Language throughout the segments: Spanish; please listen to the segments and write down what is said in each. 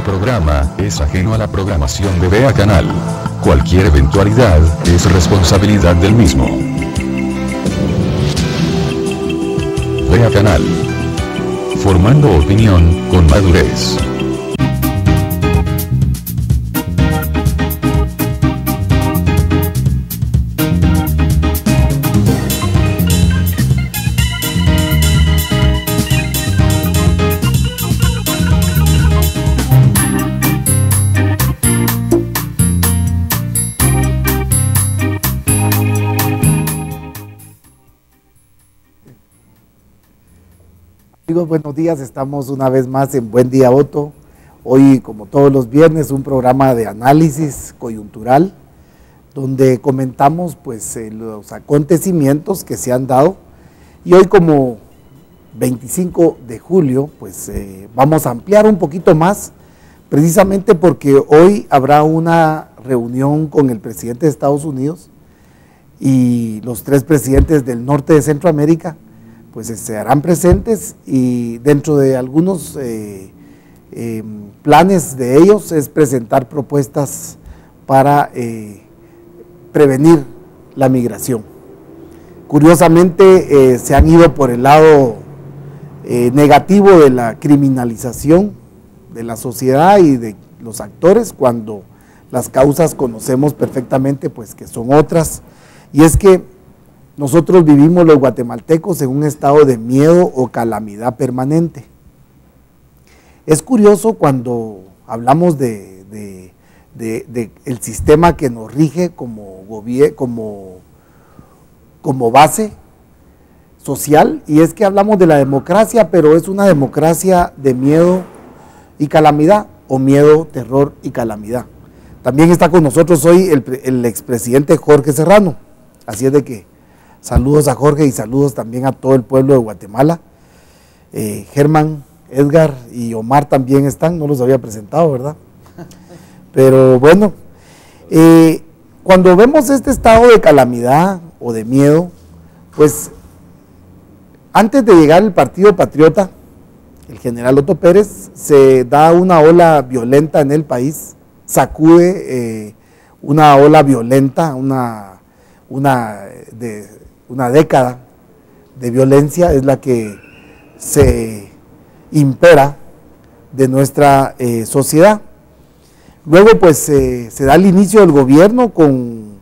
programa es ajeno a la programación de Vea Canal. Cualquier eventualidad es responsabilidad del mismo. Vea Canal. Formando opinión con madurez. Amigos, buenos días, estamos una vez más en Buen Día Otto. Hoy, como todos los viernes, un programa de análisis coyuntural donde comentamos los acontecimientos que se han dado, y hoy, como 25 de julio, vamos a ampliar un poquito más, precisamente porque hoy habrá una reunión con el presidente de Estados Unidos y los 3 presidentes del norte de Centroamérica. Pues se harán presentes, y dentro de algunos planes de ellos es presentar propuestas para prevenir la migración. Curiosamente se han ido por el lado negativo de la criminalización de la sociedad y de los actores, cuando las causas conocemos perfectamente que son otras, y es que nosotros vivimos, los guatemaltecos, en un estado de miedo o calamidad permanente. Es curioso cuando hablamos de el sistema que nos rige como base social, y es que hablamos de la democracia, pero es una democracia de miedo y calamidad, o miedo, terror y calamidad. También está con nosotros hoy el expresidente Jorge Serrano, así es de que saludos a Jorge y saludos también a todo el pueblo de Guatemala. Germán, Edgar y Omar también están, no los había presentado, ¿verdad? Pero bueno, cuando vemos este estado de calamidad o de miedo, antes de llegar el Partido Patriota, el general Otto Pérez, se da una ola violenta en el país, sacude una ola violenta, una década de violencia es la que se impera de nuestra sociedad. Luego se da el inicio del gobierno con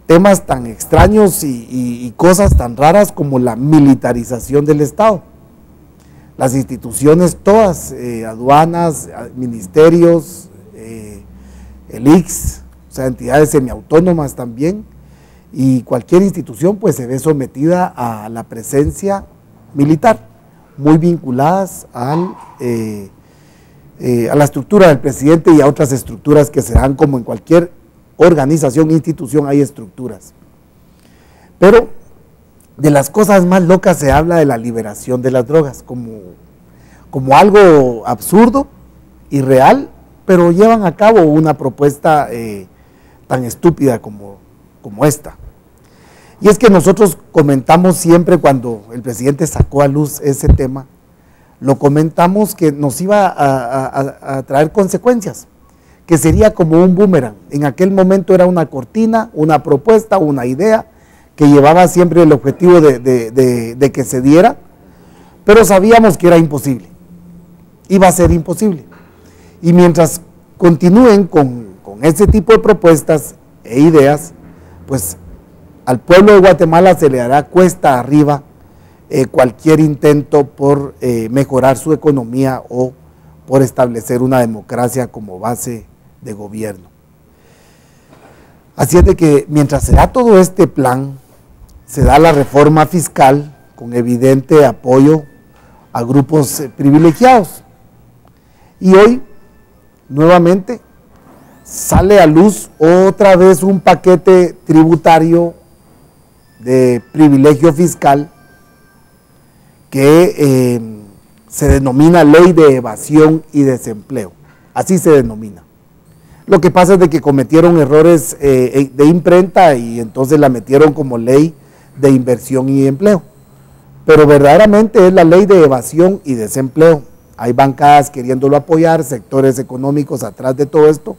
temas tan extraños y cosas tan raras como la militarización del Estado. Las instituciones todas, aduanas, ministerios, el ICS, o sea, entidades semiautónomas también, y cualquier institución se ve sometida a la presencia militar, muy vinculadas a la estructura del presidente y a otras estructuras que se dan, como en cualquier organización, institución, hay estructuras. Pero de las cosas más locas se habla de la liberación de las drogas, como algo absurdo, irreal, pero llevan a cabo una propuesta tan estúpida como esta. Y es que nosotros comentamos siempre, cuando el presidente sacó a luz ese tema, lo comentamos que nos iba a traer consecuencias, que sería como un boomerang. En aquel momento era una cortina, una propuesta, una idea que llevaba siempre el objetivo de que se diera, pero sabíamos que era imposible, iba a ser imposible. Y mientras continúen con ese tipo de propuestas e ideas, al pueblo de Guatemala se le hará cuesta arriba cualquier intento por mejorar su economía o por establecer una democracia como base de gobierno. Así es de que mientras se da todo este plan, se da la reforma fiscal con evidente apoyo a grupos privilegiados. Y hoy, nuevamente, sale a luz otra vez un paquete tributario de privilegio fiscal que se denomina Ley de Evasión y Desempleo, así se denomina. Lo que pasa es de que cometieron errores de imprenta, y entonces la metieron como Ley de Inversión y Empleo, pero verdaderamente es la Ley de Evasión y Desempleo. hay bancadas queriéndolo apoyar, sectores económicos atrás de todo esto,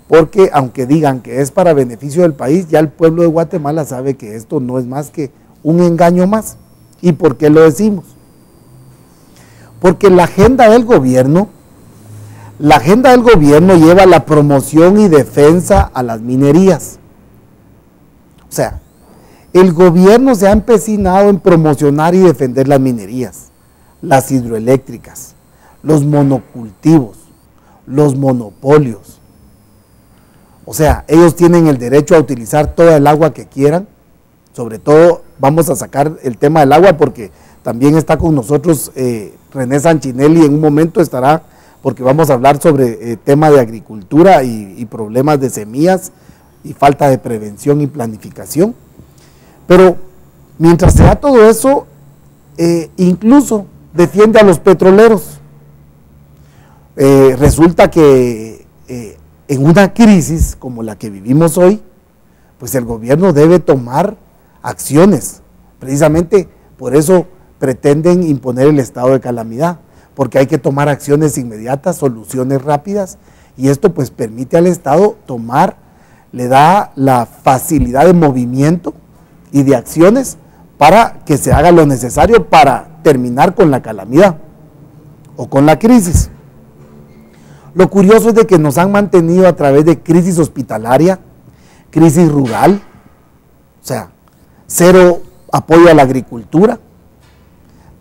porque aunque digan que es para beneficio del país, ya el pueblo de Guatemala sabe que esto no es más que un engaño más. ¿Y por qué lo decimos? Porque la agenda del gobierno lleva la promoción y defensa a las minerías. O sea, el gobierno se ha empecinado en promocionar y defender las minerías, las hidroeléctricas, los monocultivos, los monopolios. O sea, ellos tienen el derecho a utilizar toda el agua que quieran. Sobre todo vamos a sacar el tema del agua porque también está con nosotros René Sanchinelli, en un momento estará, porque vamos a hablar sobre tema de agricultura y problemas de semillas y falta de prevención y planificación. Pero mientras se da todo eso, incluso defiende a los petroleros. Resulta que en una crisis como la que vivimos hoy, pues el gobierno debe tomar acciones. Precisamente por eso pretenden imponer el estado de calamidad, porque hay que tomar acciones inmediatas, soluciones rápidas, y esto pues permite al Estado le da la facilidad de movimiento y de acciones para que se haga lo necesario para terminar con la calamidad o con la crisis. Lo curioso es de que nos han mantenido a través de crisis hospitalaria, crisis rural, o sea, cero apoyo a la agricultura,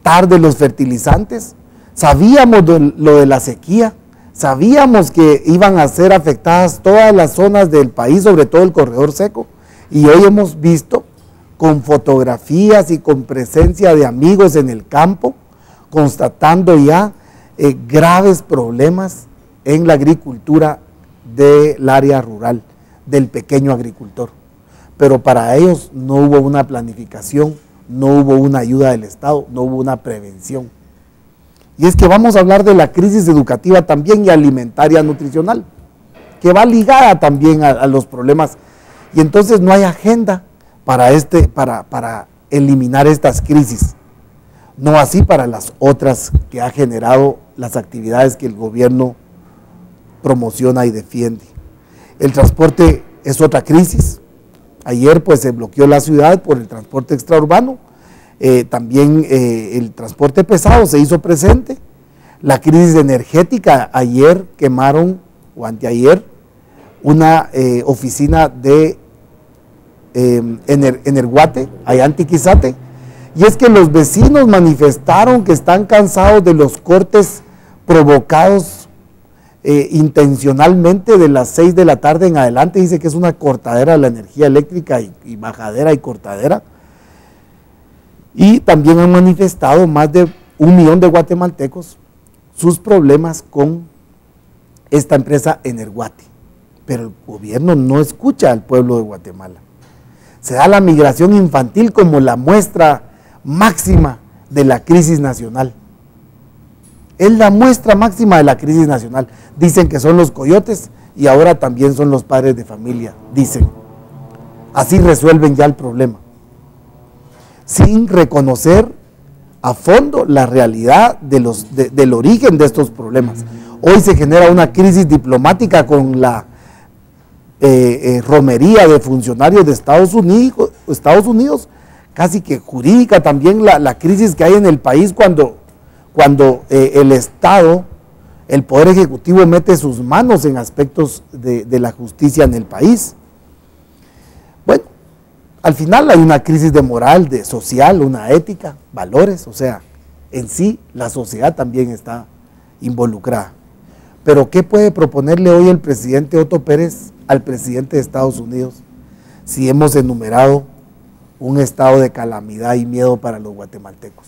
tarde los fertilizantes, sabíamos lo de la sequía, sabíamos que iban a ser afectadas todas las zonas del país, sobre todo el corredor seco, y hoy hemos visto con fotografías y con presencia de amigos en el campo, constatando ya graves problemas en la agricultura del área rural, del pequeño agricultor. Pero para ellos no hubo una planificación, no hubo una ayuda del Estado, no hubo una prevención. Y es que vamos a hablar de la crisis educativa también y alimentaria nutricional, que va ligada también a los problemas. Y entonces no hay agenda para eliminar estas crisis. No así para las otras que ha generado las actividades que el gobierno promociona y defiende. El transporte es otra crisis. Ayer pues se bloqueó la ciudad por el transporte extraurbano. También el transporte pesado se hizo presente. La crisis energética, ayer quemaron, o anteayer, una oficina de Energuate, allá en Tiquizate, y es que los vecinos manifestaron que están cansados de los cortes provocados intencionalmente de las 6 de la tarde en adelante. Dice que es una cortadera de la energía eléctrica y bajadera y cortadera. Y también han manifestado más de 1 millón de guatemaltecos sus problemas con esta empresa Energuate. Pero el gobierno no escucha al pueblo de Guatemala. Se da la migración infantil como la muestra máxima de la crisis nacional. Es la muestra máxima de la crisis nacional. Dicen que son los coyotes y ahora también son los padres de familia, dicen. Así resuelven ya el problema, sin reconocer a fondo la realidad del origen de estos problemas. Hoy se genera una crisis diplomática con la romería de funcionarios de Estados Unidos, casi que jurídica también la crisis que hay en el país cuando el Estado, el Poder Ejecutivo mete sus manos en aspectos de la justicia en el país. Bueno, al final hay una crisis de moral, de social, una ética, valores, o sea, en sí la sociedad también está involucrada. Pero ¿qué puede proponerle hoy el presidente Otto Pérez al presidente de Estados Unidos si hemos enumerado un estado de calamidad y miedo para los guatemaltecos?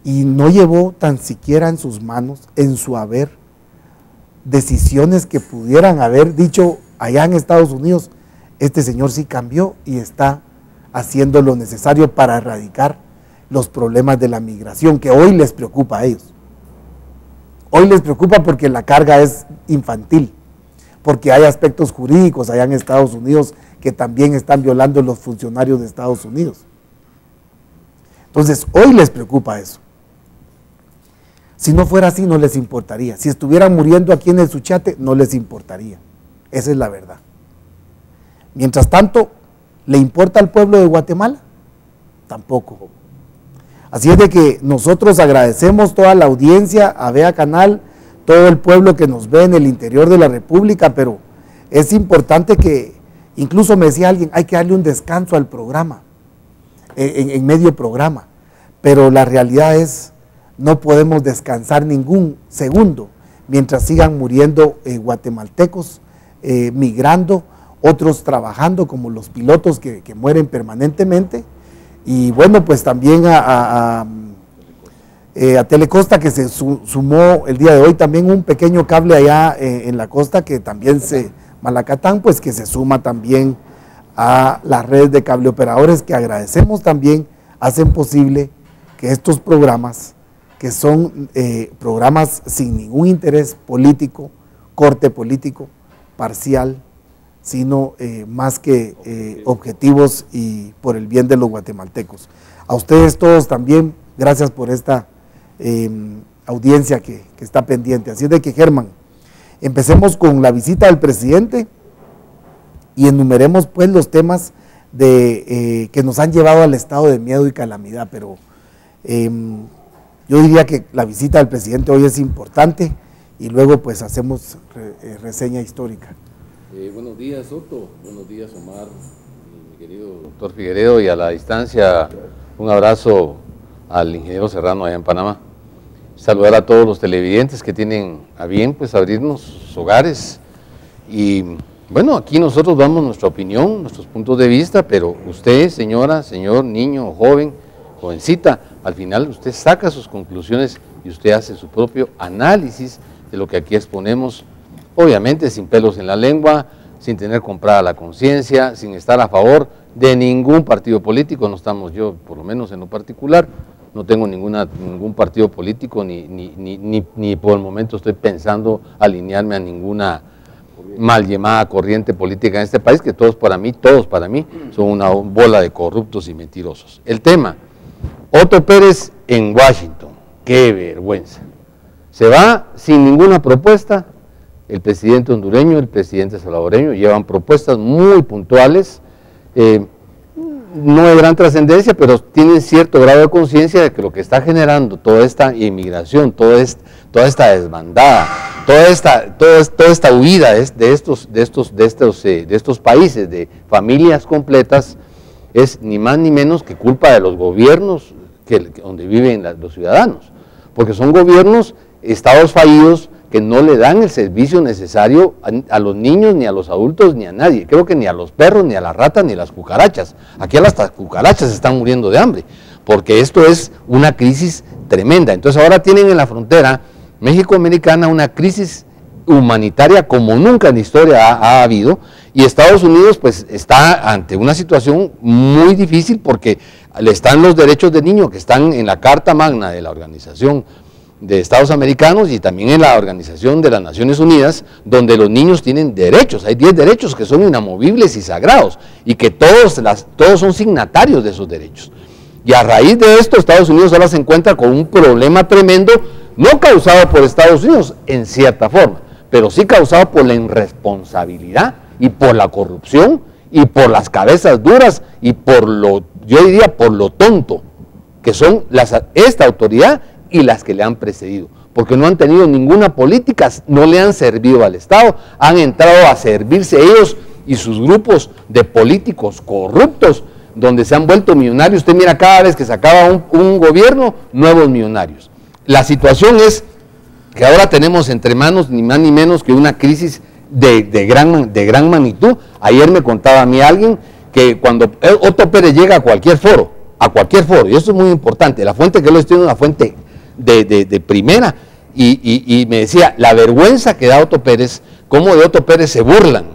Y no llevó tan siquiera en sus manos, en su haber, decisiones que pudieran haber dicho allá en Estados Unidos: este señor sí cambió y está haciendo lo necesario para erradicar los problemas de la migración, que hoy les preocupa a ellos. Hoy les preocupa porque la carga es infantil, porque hay aspectos jurídicos allá en Estados Unidos que también están violando los funcionarios de Estados Unidos. Entonces, hoy les preocupa eso. Si no fuera así, no les importaría. Si estuvieran muriendo aquí en el Suchiate, no les importaría. Esa es la verdad. Mientras tanto, ¿le importa al pueblo de Guatemala? Tampoco. Así es de que nosotros agradecemos toda la audiencia, a Vea Canal, todo el pueblo que nos ve en el interior de la República, pero es importante que, incluso me decía alguien, hay que darle un descanso al programa, en medio programa, pero la realidad es, no podemos descansar ningún segundo mientras sigan muriendo guatemaltecos, migrando, otros trabajando como los pilotos que mueren permanentemente. Y bueno, pues también a Telecosta, que se sumó el día de hoy, también un pequeño cable allá en la costa, que también Malacatán, pues que se suma también a las redes de cableoperadores, que agradecemos también, hacen posible que estos programas, que son programas sin ningún interés político, corte político, parcial, sino más que objetivos y por el bien de los guatemaltecos. A ustedes todos también, gracias por esta audiencia que está pendiente. Así es de que, Germán, empecemos con la visita del presidente y enumeremos pues los temas que nos han llevado al estado de miedo y calamidad, pero yo diría que la visita del presidente hoy es importante y luego pues hacemos reseña histórica. Buenos días, Soto. Buenos días, Omar, mi querido doctor Figueredo, y a la distancia un abrazo al ingeniero Serrano allá en Panamá. Saludar a todos los televidentes que tienen a bien pues abrirnos sus hogares. Y bueno, aquí nosotros damos nuestra opinión, nuestros puntos de vista, pero usted, señora, señor, niño, joven, jovencita, al final usted saca sus conclusiones y usted hace su propio análisis de lo que aquí exponemos. Obviamente sin pelos en la lengua, sin tener comprada la conciencia, sin estar a favor de ningún partido político. No estamos, yo por lo menos en lo particular, no tengo ningún partido político, ni por el momento estoy pensando alinearme a ninguna mal llamada corriente política en este país, que todos para mí son una bola de corruptos y mentirosos. El tema, Otto Pérez en Washington, qué vergüenza. Se va sin ninguna propuesta. El presidente hondureño, el presidente salvadoreño llevan propuestas muy puntuales, no de gran trascendencia, pero tienen cierto grado de conciencia de que lo que está generando toda esta inmigración, toda esta desbandada, toda esta huida de estos países, de familias completas, es ni más ni menos que culpa de los gobiernos donde viven los ciudadanos, porque son gobiernos, estados fallidos, que no le dan el servicio necesario a los niños, ni a los adultos, ni a nadie. Creo que ni a los perros, ni a las ratas, ni a las cucarachas. Aquí hasta las cucarachas están muriendo de hambre, porque esto es una crisis tremenda. Entonces ahora tienen en la frontera México-Americana una crisis humanitaria como nunca en la historia ha habido, y Estados Unidos pues está ante una situación muy difícil porque le están los derechos del niño que están en la Carta Magna de la Organización de Estados Americanos y también en la Organización de las Naciones Unidas, donde los niños tienen derechos. Hay 10 derechos que son inamovibles y sagrados, y que todos son signatarios de esos derechos. Y a raíz de esto, Estados Unidos ahora se encuentra con un problema tremendo, no causado por Estados Unidos, en cierta forma, pero sí causado por la irresponsabilidad y por la corrupción y por las cabezas duras y por yo diría, por lo tonto que son esta autoridad y las que le han precedido, porque no han tenido ninguna política, no le han servido al Estado, han entrado a servirse ellos y sus grupos de políticos corruptos, donde se han vuelto millonarios. Usted mira, cada vez que se acaba un gobierno, nuevos millonarios. La situación es que ahora tenemos entre manos ni más ni menos que una crisis de gran magnitud. Ayer me contaba a mí alguien que cuando Otto Pérez llega a cualquier foro, y eso es muy importante, la fuente que él estoy es una fuente de primera, y me decía la vergüenza que da Otto Pérez, cómo de Otto Pérez se burlan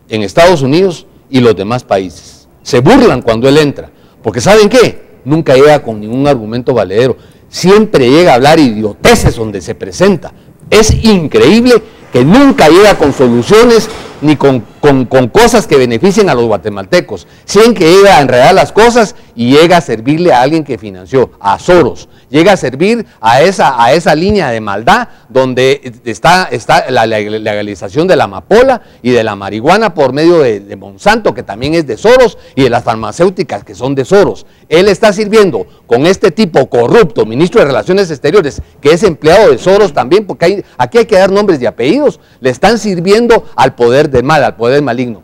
en Estados Unidos y los demás países, se burlan cuando él entra, porque ¿saben qué? Nunca llega con ningún argumento valedero, siempre llega a hablar idioteces donde se presenta. Es increíble que nunca llega con soluciones ni con con cosas que beneficien a los guatemaltecos, sin que llegue a enredar las cosas y llega a servirle a alguien que financió, a Soros, llega a servir a esa línea de maldad donde está la legalización de la amapola y de la marihuana por medio de Monsanto, que también es de Soros, y de las farmacéuticas que son de Soros. Él está sirviendo con este tipo corrupto, ministro de Relaciones Exteriores, que es empleado de Soros también, porque aquí hay que dar nombres y apellidos, le están sirviendo al poder del mal, al poder maligno.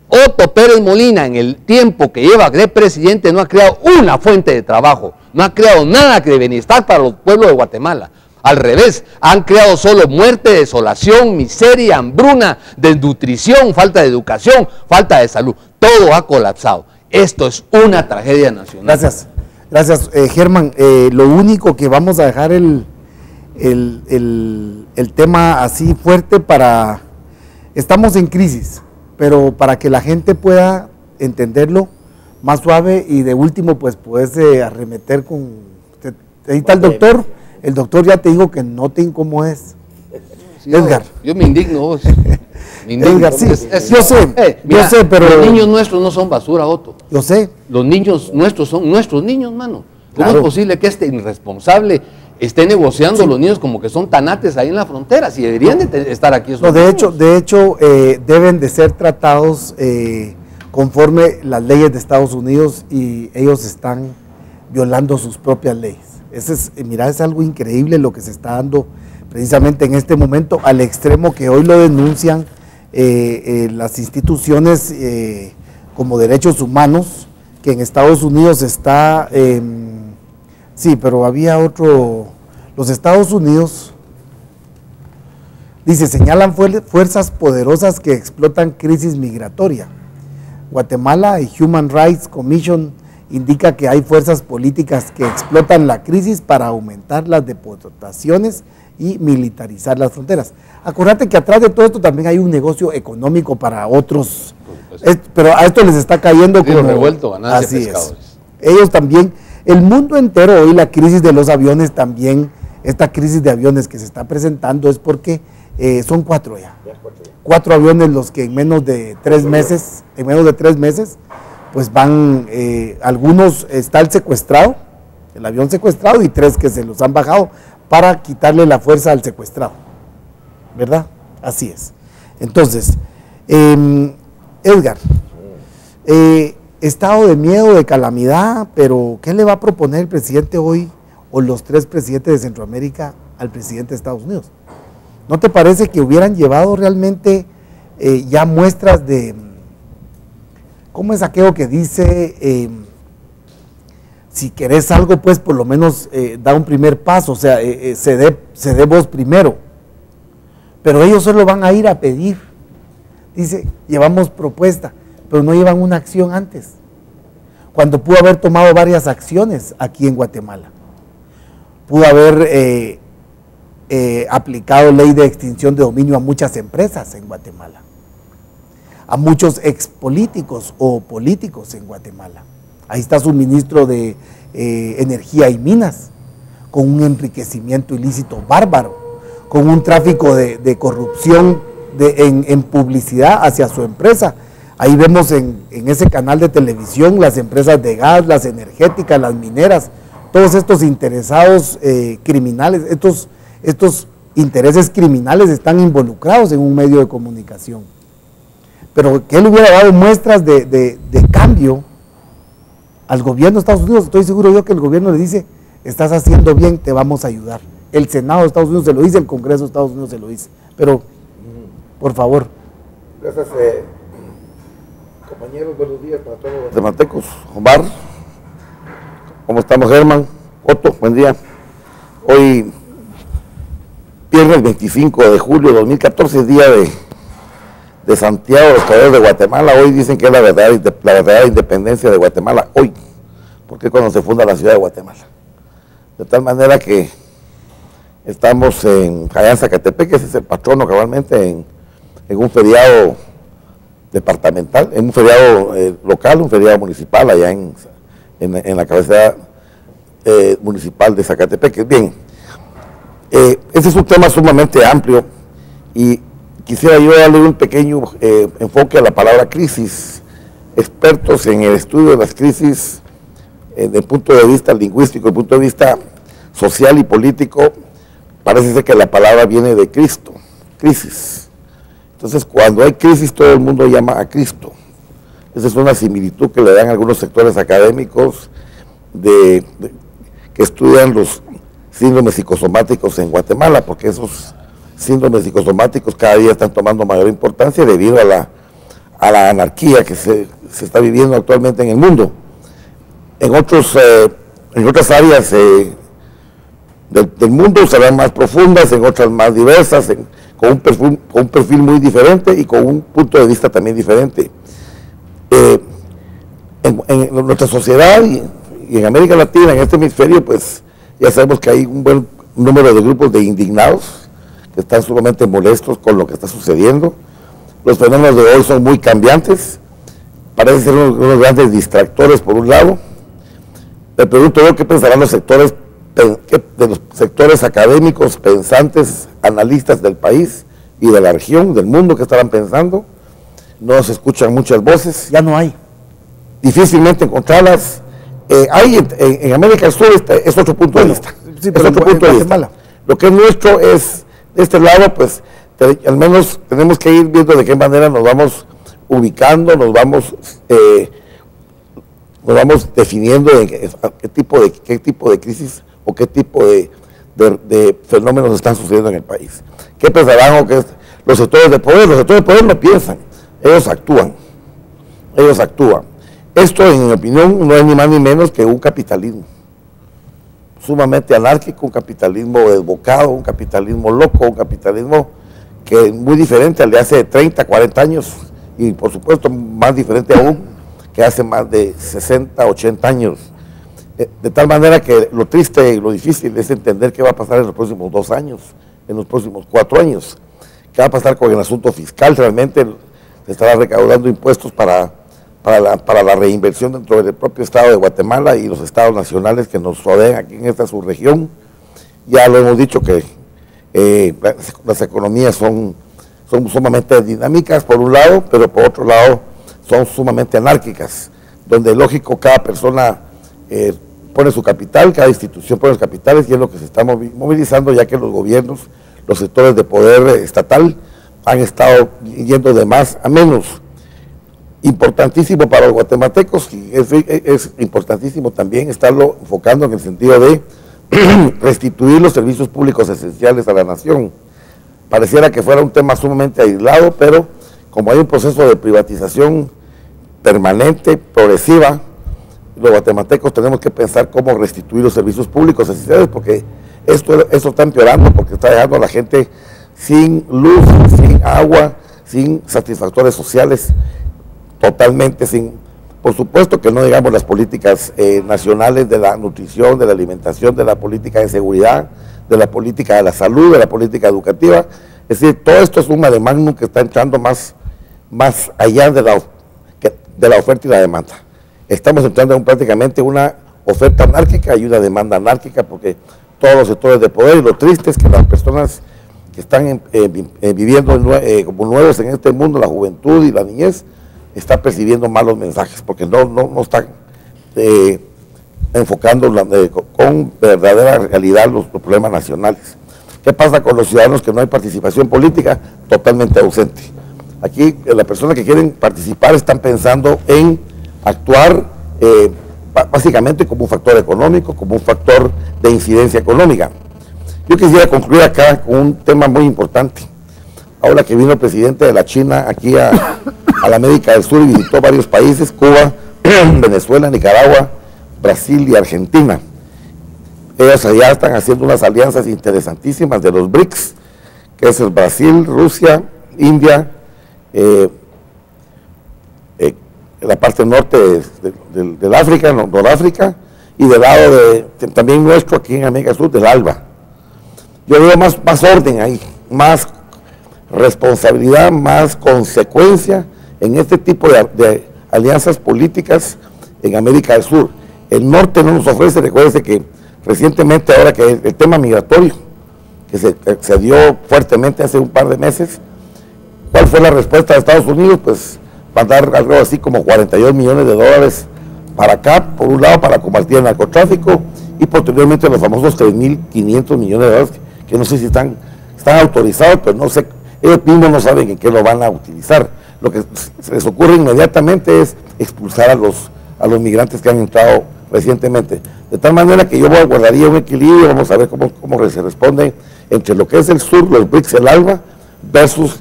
Otto Pérez Molina, en el tiempo que lleva de presidente, no ha creado una fuente de trabajo, no ha creado nada de bienestar para los pueblos de Guatemala. Al revés, han creado solo muerte, desolación, miseria, hambruna, desnutrición, falta de educación, falta de salud. Todo ha colapsado. Esto es una tragedia nacional. Gracias, Germán. Lo único que vamos a dejar el tema así fuerte para... Estamos en crisis, pero para que la gente pueda entenderlo más suave y de último pues poderse arremeter con... Ahí está el doctor ya te dijo que no te incomodes. Sí, Edgar. Yo me indigno vos. Me indigno. Edgar, sí, yo sé, pero... Los niños nuestros no son basura, Otto. Yo sé. Los niños nuestros son nuestros niños, mano. Claro. ¿Cómo es posible que este irresponsable esté negociando los niños como que son tanates ahí en la frontera? Si deberían de estar aquí. No, de hecho deben de ser tratados conforme las leyes de Estados Unidos y ellos están violando sus propias leyes. Mira, es algo increíble lo que se está dando precisamente en este momento, al extremo que hoy lo denuncian las instituciones como derechos humanos, que en Estados Unidos está, sí, pero había otro, los Estados Unidos, dice, señalan fuerzas poderosas que explotan crisis migratoria. Guatemala y Human Rights Commission indica que hay fuerzas políticas que explotan la crisis para aumentar las deportaciones y militarizar las fronteras. Acuérdate que atrás de todo esto también hay un negocio económico para otros, pero a esto les está cayendo como... revuelto, ganancia así pescadores. Es. Ellos también, el mundo entero hoy, la crisis de los aviones también, esta crisis de aviones que se está presentando es porque son 4 ya. 4 aviones los que en menos de 3 meses, pues van, algunos está el avión secuestrado y 3 que se los han bajado para quitarle la fuerza al secuestrado, ¿verdad? Así es. Entonces, Edgar, estado de miedo, de calamidad, pero ¿qué le va a proponer el presidente hoy o los 3 presidentes de Centroamérica al presidente de Estados Unidos? ¿No te parece que hubieran llevado realmente ya muestras de... ¿Cómo es aquello que dice, si querés algo, pues por lo menos da un primer paso, o sea, se dé vos primero? Pero ellos solo van a ir a pedir. Dice, llevamos propuesta, pero no llevan una acción antes, cuando pudo haber tomado varias acciones aquí en Guatemala. Pudo haber aplicado ley de extinción de dominio a muchas empresas en Guatemala, a muchos expolíticos o políticos en Guatemala. Ahí está su ministro de Energía y Minas, con un enriquecimiento ilícito bárbaro, con un tráfico de corrupción en publicidad hacia su empresa. Ahí vemos en ese canal de televisión las empresas de gas, las energéticas, las mineras, todos estos interesados criminales, estos intereses criminales están involucrados en un medio de comunicación. Pero que él hubiera dado muestras de cambio al gobierno de Estados Unidos, estoy seguro yo que el gobierno le dice, estás haciendo bien, te vamos a ayudar. El Senado de Estados Unidos se lo dice, el Congreso de Estados Unidos se lo dice. Pero, por favor. Gracias, compañeros, buenos días para todos los guatemaltecos. Omar, ¿cómo estamos, Germán? Otto, buen día. Hoy, viernes 25 de julio de 2014, día de Santiago de los Caballeros de Guatemala. Hoy dicen que es la verdadera independencia de Guatemala, hoy, porque es cuando se funda la ciudad de Guatemala. De tal manera que estamos en Jayán, Zacatepec, que ese es el patrono cabalmente, en un feriado departamental, en un feriado local, un feriado municipal, allá en la cabecera municipal de Zacatepec. Bien, ese es un tema sumamente amplio y quisiera yo darle un pequeño enfoque a la palabra crisis. Expertos en el estudio de las crisis, desde el punto de vista lingüístico, desde el punto de vista social y político, parece ser que la palabra viene de Cristo, crisis. Entonces, cuando hay crisis, todo el mundo llama a Cristo. Esa es una similitud que le dan algunos sectores académicos que estudian los síndromes psicosomáticos en Guatemala, porque esos síndromes psicosomáticos cada día están tomando mayor importancia debido a la anarquía que se está viviendo actualmente en el mundo. En otras áreas del mundo serán más profundas, en otras más diversas, con un perfil muy diferente y con un punto de vista también diferente. En nuestra sociedad y en América Latina, en este hemisferio, pues ya sabemos que hay un buen número de grupos de indignados que están sumamente molestos con lo que está sucediendo. Los fenómenos de hoy son muy cambiantes, parecen ser unos grandes distractores por un lado. Me pregunto yo qué pensarán los sectores académicos, pensantes, analistas del país y de la región, del mundo, que estarán pensando. No se escuchan muchas voces. Ya no hay. Difícilmente encontrarlas. Hay en América del Sur, es otro punto de vista. Sí, es otro punto de vista. Lo que es nuestro es, de este lado, pues, al menos tenemos que ir viendo de qué manera nos vamos ubicando, nos vamos definiendo en qué tipo de crisis o qué tipo de fenómenos están sucediendo en el país. ¿Qué pensarán los sectores de poder? Los sectores de poder no piensan, ellos actúan. Esto, en mi opinión, no es ni más ni menos que un capitalismo sumamente anárquico, un capitalismo desbocado, un capitalismo loco, un capitalismo que es muy diferente al de hace 30, 40 años y por supuesto más diferente aún que hace más de 60, 80 años. De tal manera que lo triste y lo difícil es entender qué va a pasar en los próximos 2 años, en los próximos 4 años. ¿Qué va a pasar con el asunto fiscal? Realmente se estará recaudando impuestos para la reinversión dentro del propio estado de Guatemala y los estados nacionales que nos rodean aquí en esta subregión. Ya lo hemos dicho que las economías son sumamente dinámicas por un lado, pero por otro lado son sumamente anárquicas, donde lógico cada persona pone su capital, cada institución pone los capitales, y es lo que se está movilizando, ya que los gobiernos, los sectores de poder estatal han estado yendo de más a menos. Importantísimo para los guatemaltecos, y es importantísimo también estarlo enfocando en el sentido de restituir los servicios públicos esenciales a la nación. Pareciera que fuera un tema sumamente aislado, pero como hay un proceso de privatización permanente, progresiva, los guatemaltecos tenemos que pensar cómo restituir los servicios públicos esenciales, porque esto está empeorando, porque está dejando a la gente sin luz, sin agua, sin satisfactores sociales, totalmente sin, por supuesto que no digamos las políticas nacionales de la nutrición, de la alimentación, de la política de seguridad, de la política de la salud, de la política educativa. Es decir, todo esto es un mare magnum que está entrando más allá de la oferta y la demanda. Estamos entrando en prácticamente una oferta anárquica y una demanda anárquica, porque todos los sectores de poder, y lo triste es que las personas que están viviendo como nuevos en este mundo, la juventud y la niñez, está percibiendo malos mensajes, porque no están enfocando con verdadera realidad los problemas nacionales. ¿Qué pasa con los ciudadanos que no hay participación política? Totalmente ausente. Aquí las personas que quieren participar están pensando en actuar básicamente como un factor económico, como un factor de incidencia económica. Yo quisiera concluir acá con un tema muy importante. Ahora que vino el presidente de la China aquí a la América del Sur y visitó varios países, Cuba, Venezuela, Nicaragua, Brasil y Argentina. Ellos allá están haciendo unas alianzas interesantísimas de los BRICS, que es el Brasil, Rusia, India, la parte norte del África, Noráfrica, y del lado también nuestro aquí en América del Sur, del ALBA. Yo veo más orden ahí, más responsabilidad, más consecuencia en este tipo de alianzas políticas en América del Sur. El norte no nos ofrece, recuérdense que recientemente, ahora que el tema migratorio, que se dio fuertemente hace un par de meses, ¿Cuál fue la respuesta de Estados Unidos? Pues mandar algo así como 42 millones de dólares para acá, por un lado para combatir el narcotráfico, y posteriormente los famosos 3.500 millones de dólares, que no sé si están autorizados, pero no sé, ellos mismos no saben en qué lo van a utilizar. Lo que se les ocurre inmediatamente es expulsar a los migrantes que han entrado recientemente. De tal manera que yo guardaría un equilibrio, vamos a ver cómo se responde entre lo que es el sur, los BRICS, el ALBA, versus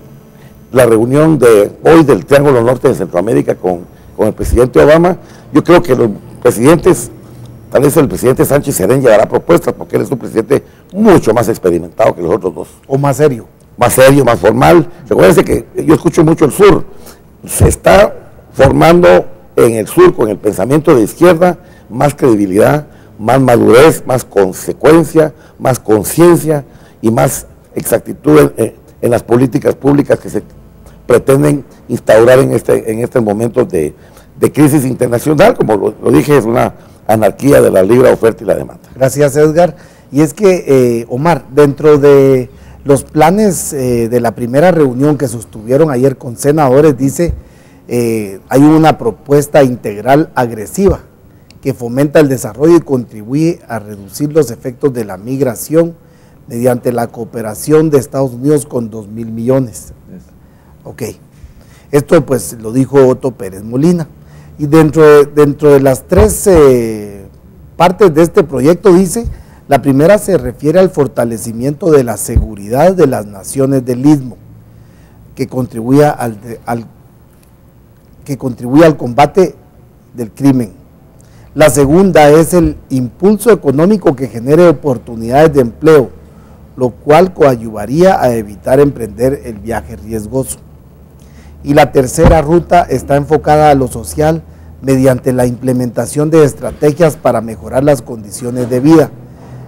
la reunión de hoy del Triángulo Norte de Centroamérica con el presidente Obama. Yo creo que los presidentes, tal vez el presidente Sánchez Serén llevará propuestas, porque él es un presidente mucho más experimentado que los otros dos. O más serio. Más serio, más formal. Recuérdense que yo escucho mucho el sur. Se está formando en el sur, con el pensamiento de izquierda, más credibilidad, más madurez, más consecuencia, más conciencia y más exactitud en las políticas públicas que se pretenden instaurar en estos momentos de crisis internacional. Como lo dije, es una anarquía de la libre oferta y la demanda. Gracias, Edgar. Y es que, Omar, dentro de los planes de la primera reunión que sostuvieron ayer con senadores, dice, hay una propuesta integral agresiva que fomenta el desarrollo y contribuye a reducir los efectos de la migración mediante la cooperación de Estados Unidos con 2.000 millones. Ok, esto pues lo dijo Otto Pérez Molina. Y dentro de las tres partes de este proyecto, dice, la primera se refiere al fortalecimiento de la seguridad de las naciones del Istmo, que contribuya al combate del crimen. La segunda es el impulso económico que genere oportunidades de empleo, lo cual coadyuvaría a evitar emprender el viaje riesgoso. Y la tercera ruta está enfocada a lo social mediante la implementación de estrategias para mejorar las condiciones de vida.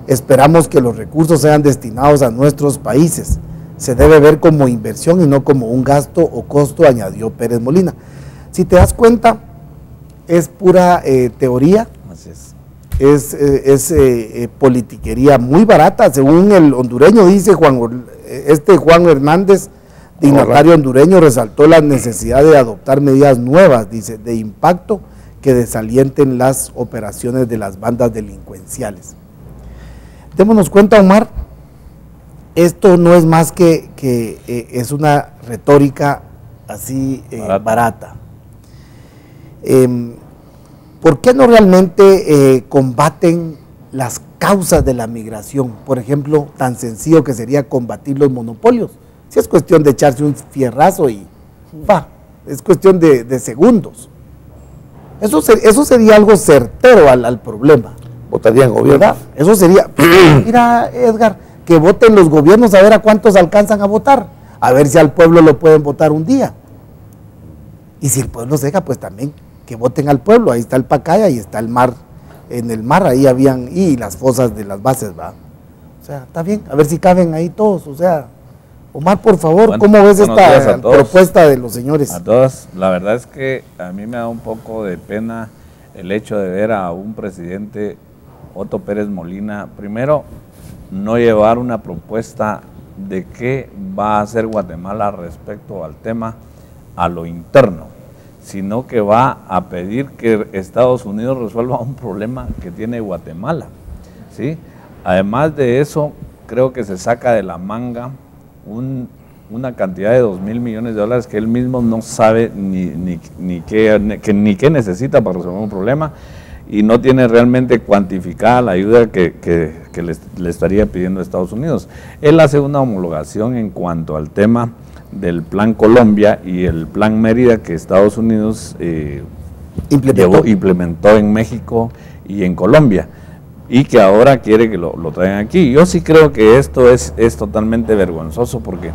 Esperamos que los recursos sean destinados a nuestros países. Se debe ver como inversión y no como un gasto o costo, añadió Pérez Molina. Si te das cuenta, es pura teoría, es politiquería muy barata, según el hondureño, dice Juan Hernández, dignatario hondureño, resaltó la necesidad de adoptar medidas nuevas, dice, de impacto que desalienten las operaciones de las bandas delincuenciales. Démonos cuenta, Omar, esto no es más que es una retórica así barata. ¿Por qué no realmente combaten las causas de la migración? Por ejemplo, tan sencillo que sería combatir los monopolios. Si es cuestión de echarse un fierrazo y es cuestión de segundos. Eso sería algo certero al problema. Votarían gobierno. Eso sería, mira, Edgar, que voten los gobiernos a ver a cuántos alcanzan a votar, a ver si al pueblo lo pueden votar un día. Y si el pueblo se deja, pues también que voten al pueblo. Ahí está el Pacaya y está el mar. En el mar ahí habían, y las fosas de las bases, ¿va? O sea, está bien, a ver si caben ahí todos. O sea, Omar, por favor, bueno, ¿cómo ves esta propuesta de los señores? A todos, la verdad es que a mí me da un poco de pena el hecho de ver a un presidente, Otto Pérez Molina, primero, no llevar una propuesta de qué va a hacer Guatemala respecto al tema a lo interno, sino que va a pedir que Estados Unidos resuelva un problema que tiene Guatemala, ¿sí? Además de eso, creo que se saca de la manga una cantidad de 2.000 millones de dólares que él mismo no sabe ni qué necesita para resolver un problema, y no tiene realmente cuantificada la ayuda que le estaría pidiendo a Estados Unidos. Él hace una homologación en cuanto al tema del Plan Colombia y el Plan Mérida que Estados Unidos implementó en México y en Colombia, y que ahora quiere que lo traigan aquí. Yo sí creo que esto es totalmente vergonzoso, porque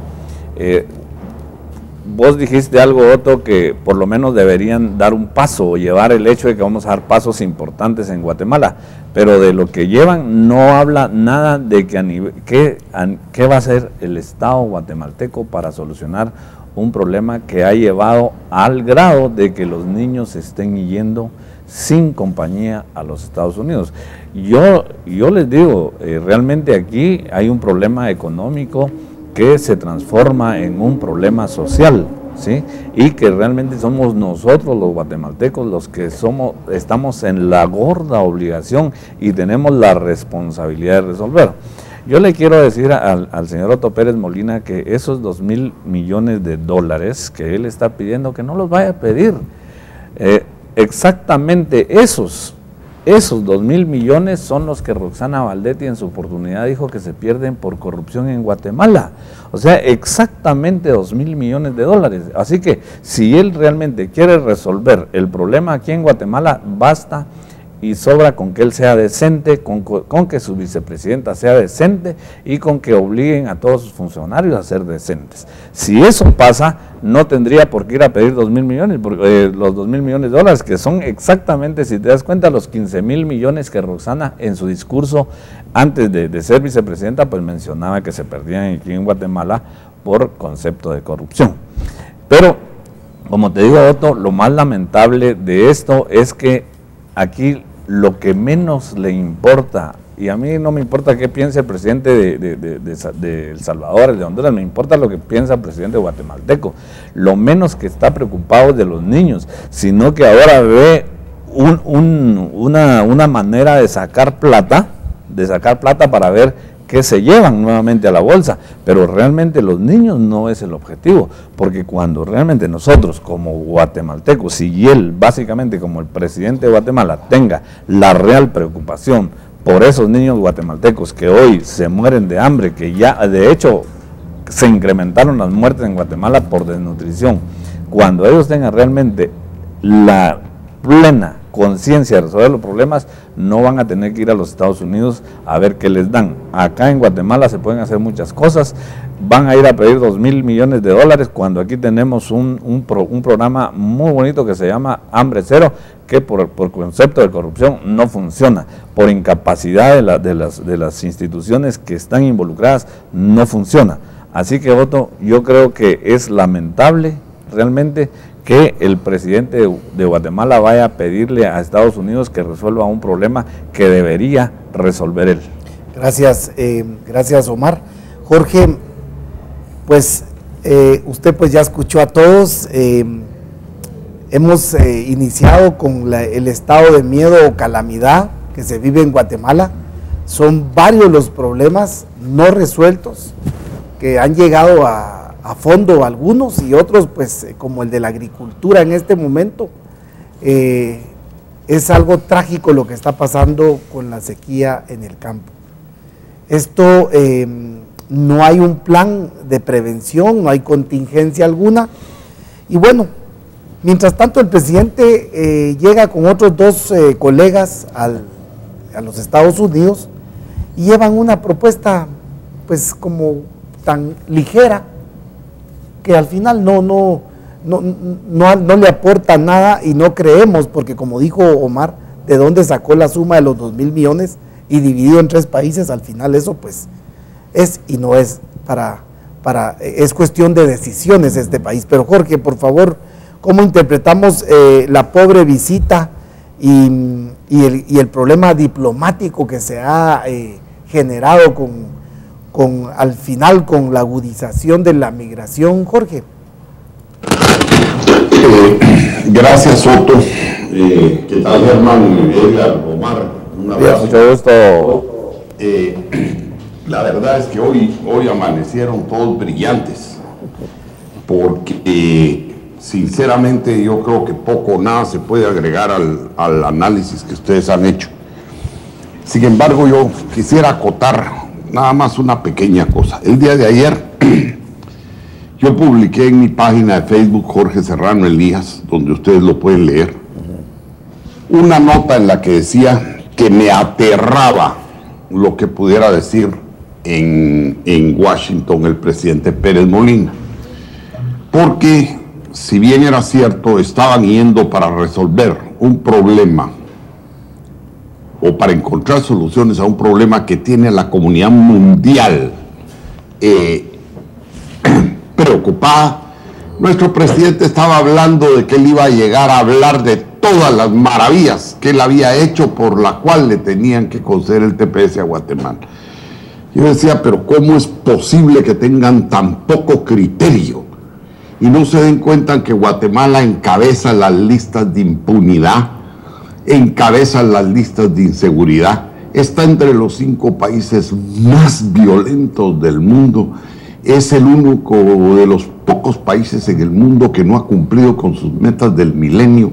vos dijiste algo, Otto, que por lo menos deberían dar un paso o llevar el hecho de que vamos a dar pasos importantes en Guatemala, pero de lo que llevan no habla nada de qué va a hacer el Estado guatemalteco para solucionar un problema que ha llevado al grado de que los niños se estén yendo sin compañía a los Estados Unidos. Yo les digo, realmente aquí hay un problema económico que se transforma en un problema social, ¿sí? Y que realmente somos nosotros los guatemaltecos los que estamos en la gorda obligación y tenemos la responsabilidad de resolver. Yo le quiero decir al señor Otto Pérez Molina que esos 2.000 millones de dólares que él está pidiendo, que no los vaya a pedir. Exactamente esos 2.000 millones son los que Roxana Valdetti en su oportunidad dijo que se pierden por corrupción en Guatemala. O sea, exactamente 2.000 millones de dólares. Así que si él realmente quiere resolver el problema aquí en Guatemala, basta y sobra con que él sea decente, con que su vicepresidenta sea decente y con que obliguen a todos sus funcionarios a ser decentes. Si eso pasa, no tendría por qué ir a pedir 2.000 millones, los 2.000 millones de dólares, que son exactamente, si te das cuenta, los 15.000 millones que Roxana en su discurso antes de ser vicepresidenta, pues mencionaba que se perdían aquí en Guatemala por concepto de corrupción. Pero, como te digo, Otto, lo más lamentable de esto es que aquí lo que menos le importa, y a mí no me importa qué piense el presidente de El Salvador, el de Honduras, me importa lo que piensa el presidente guatemalteco, lo menos que está preocupado es de los niños, sino que ahora ve una manera de sacar plata para ver que se llevan nuevamente a la bolsa, pero realmente los niños no es el objetivo, porque cuando realmente nosotros como guatemaltecos y él básicamente como el presidente de Guatemala tenga la real preocupación por esos niños guatemaltecos que hoy se mueren de hambre, que ya de hecho se incrementaron las muertes en Guatemala por desnutrición, cuando ellos tengan realmente la plena conciencia de resolver los problemas, no van a tener que ir a los Estados Unidos a ver qué les dan. Acá en Guatemala se pueden hacer muchas cosas, van a ir a pedir 2.000 millones de dólares cuando aquí tenemos un programa muy bonito que se llama Hambre Cero, que por concepto de corrupción no funciona, por incapacidad de las instituciones que están involucradas no funciona. Así que, Otto, yo creo que es lamentable realmente que el presidente de Guatemala vaya a pedirle a Estados Unidos que resuelva un problema que debería resolver él. Gracias, gracias Omar. Jorge, pues usted pues ya escuchó a todos, hemos iniciado con el estado de miedo o calamidad que se vive en Guatemala. Son varios los problemas no resueltos que han llegado a fondo algunos y otros, pues como el de la agricultura en este momento. Es algo trágico lo que está pasando con la sequía en el campo. Esto no hay un plan de prevención, no hay contingencia alguna. Y bueno, mientras tanto el presidente llega con otros dos colegas a los Estados Unidos y llevan una propuesta pues como tan ligera, que al final no le aporta nada y no creemos, porque como dijo Omar, de dónde sacó la suma de los 2.000 millones y dividido en 3 países, al final eso pues es y no es es cuestión de decisiones este país. Pero Jorge, por favor, ¿cómo interpretamos la pobre visita y el problema diplomático que se ha generado al final con la agudización de la migración, Jorge? Gracias, Otto. ¿Qué tal, Germán, Edgar, Omar? Un abrazo. Mucho gusto. La verdad es que hoy amanecieron todos brillantes, porque sinceramente yo creo que poco o nada se puede agregar al análisis que ustedes han hecho. Sin embargo, yo quisiera acotar nada más una pequeña cosa. El día de ayer yo publiqué en mi página de Facebook Jorge Serrano Elías, donde ustedes lo pueden leer, una nota en la que decía que me aterraba lo que pudiera decir en Washington el presidente Pérez Molina, porque si bien era cierto, estaban yendo para resolver un problema o para encontrar soluciones a un problema que tiene la comunidad mundial preocupada. Nuestro presidente estaba hablando de que él iba a llegar a hablar de todas las maravillas que él había hecho por la cual le tenían que conceder el TPS a Guatemala. Yo decía, pero ¿cómo es posible que tengan tan poco criterio y no se den cuenta que Guatemala encabeza las listas de impunidad, encabeza las listas de inseguridad, está entre los 5 países más violentos del mundo, es el único de los pocos países en el mundo que no ha cumplido con sus metas del milenio,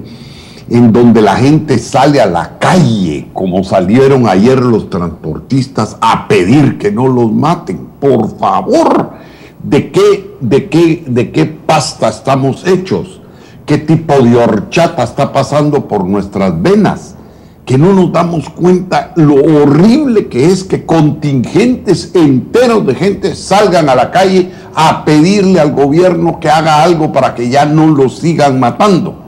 en donde la gente sale a la calle, como salieron ayer los transportistas, a pedir que no los maten? Por favor, ¿de qué pasta estamos hechos? ¿Qué tipo de horchata está pasando por nuestras venas? Que no nos damos cuenta lo horrible que es que contingentes enteros de gente salgan a la calle a pedirle al gobierno que haga algo para que ya no los sigan matando.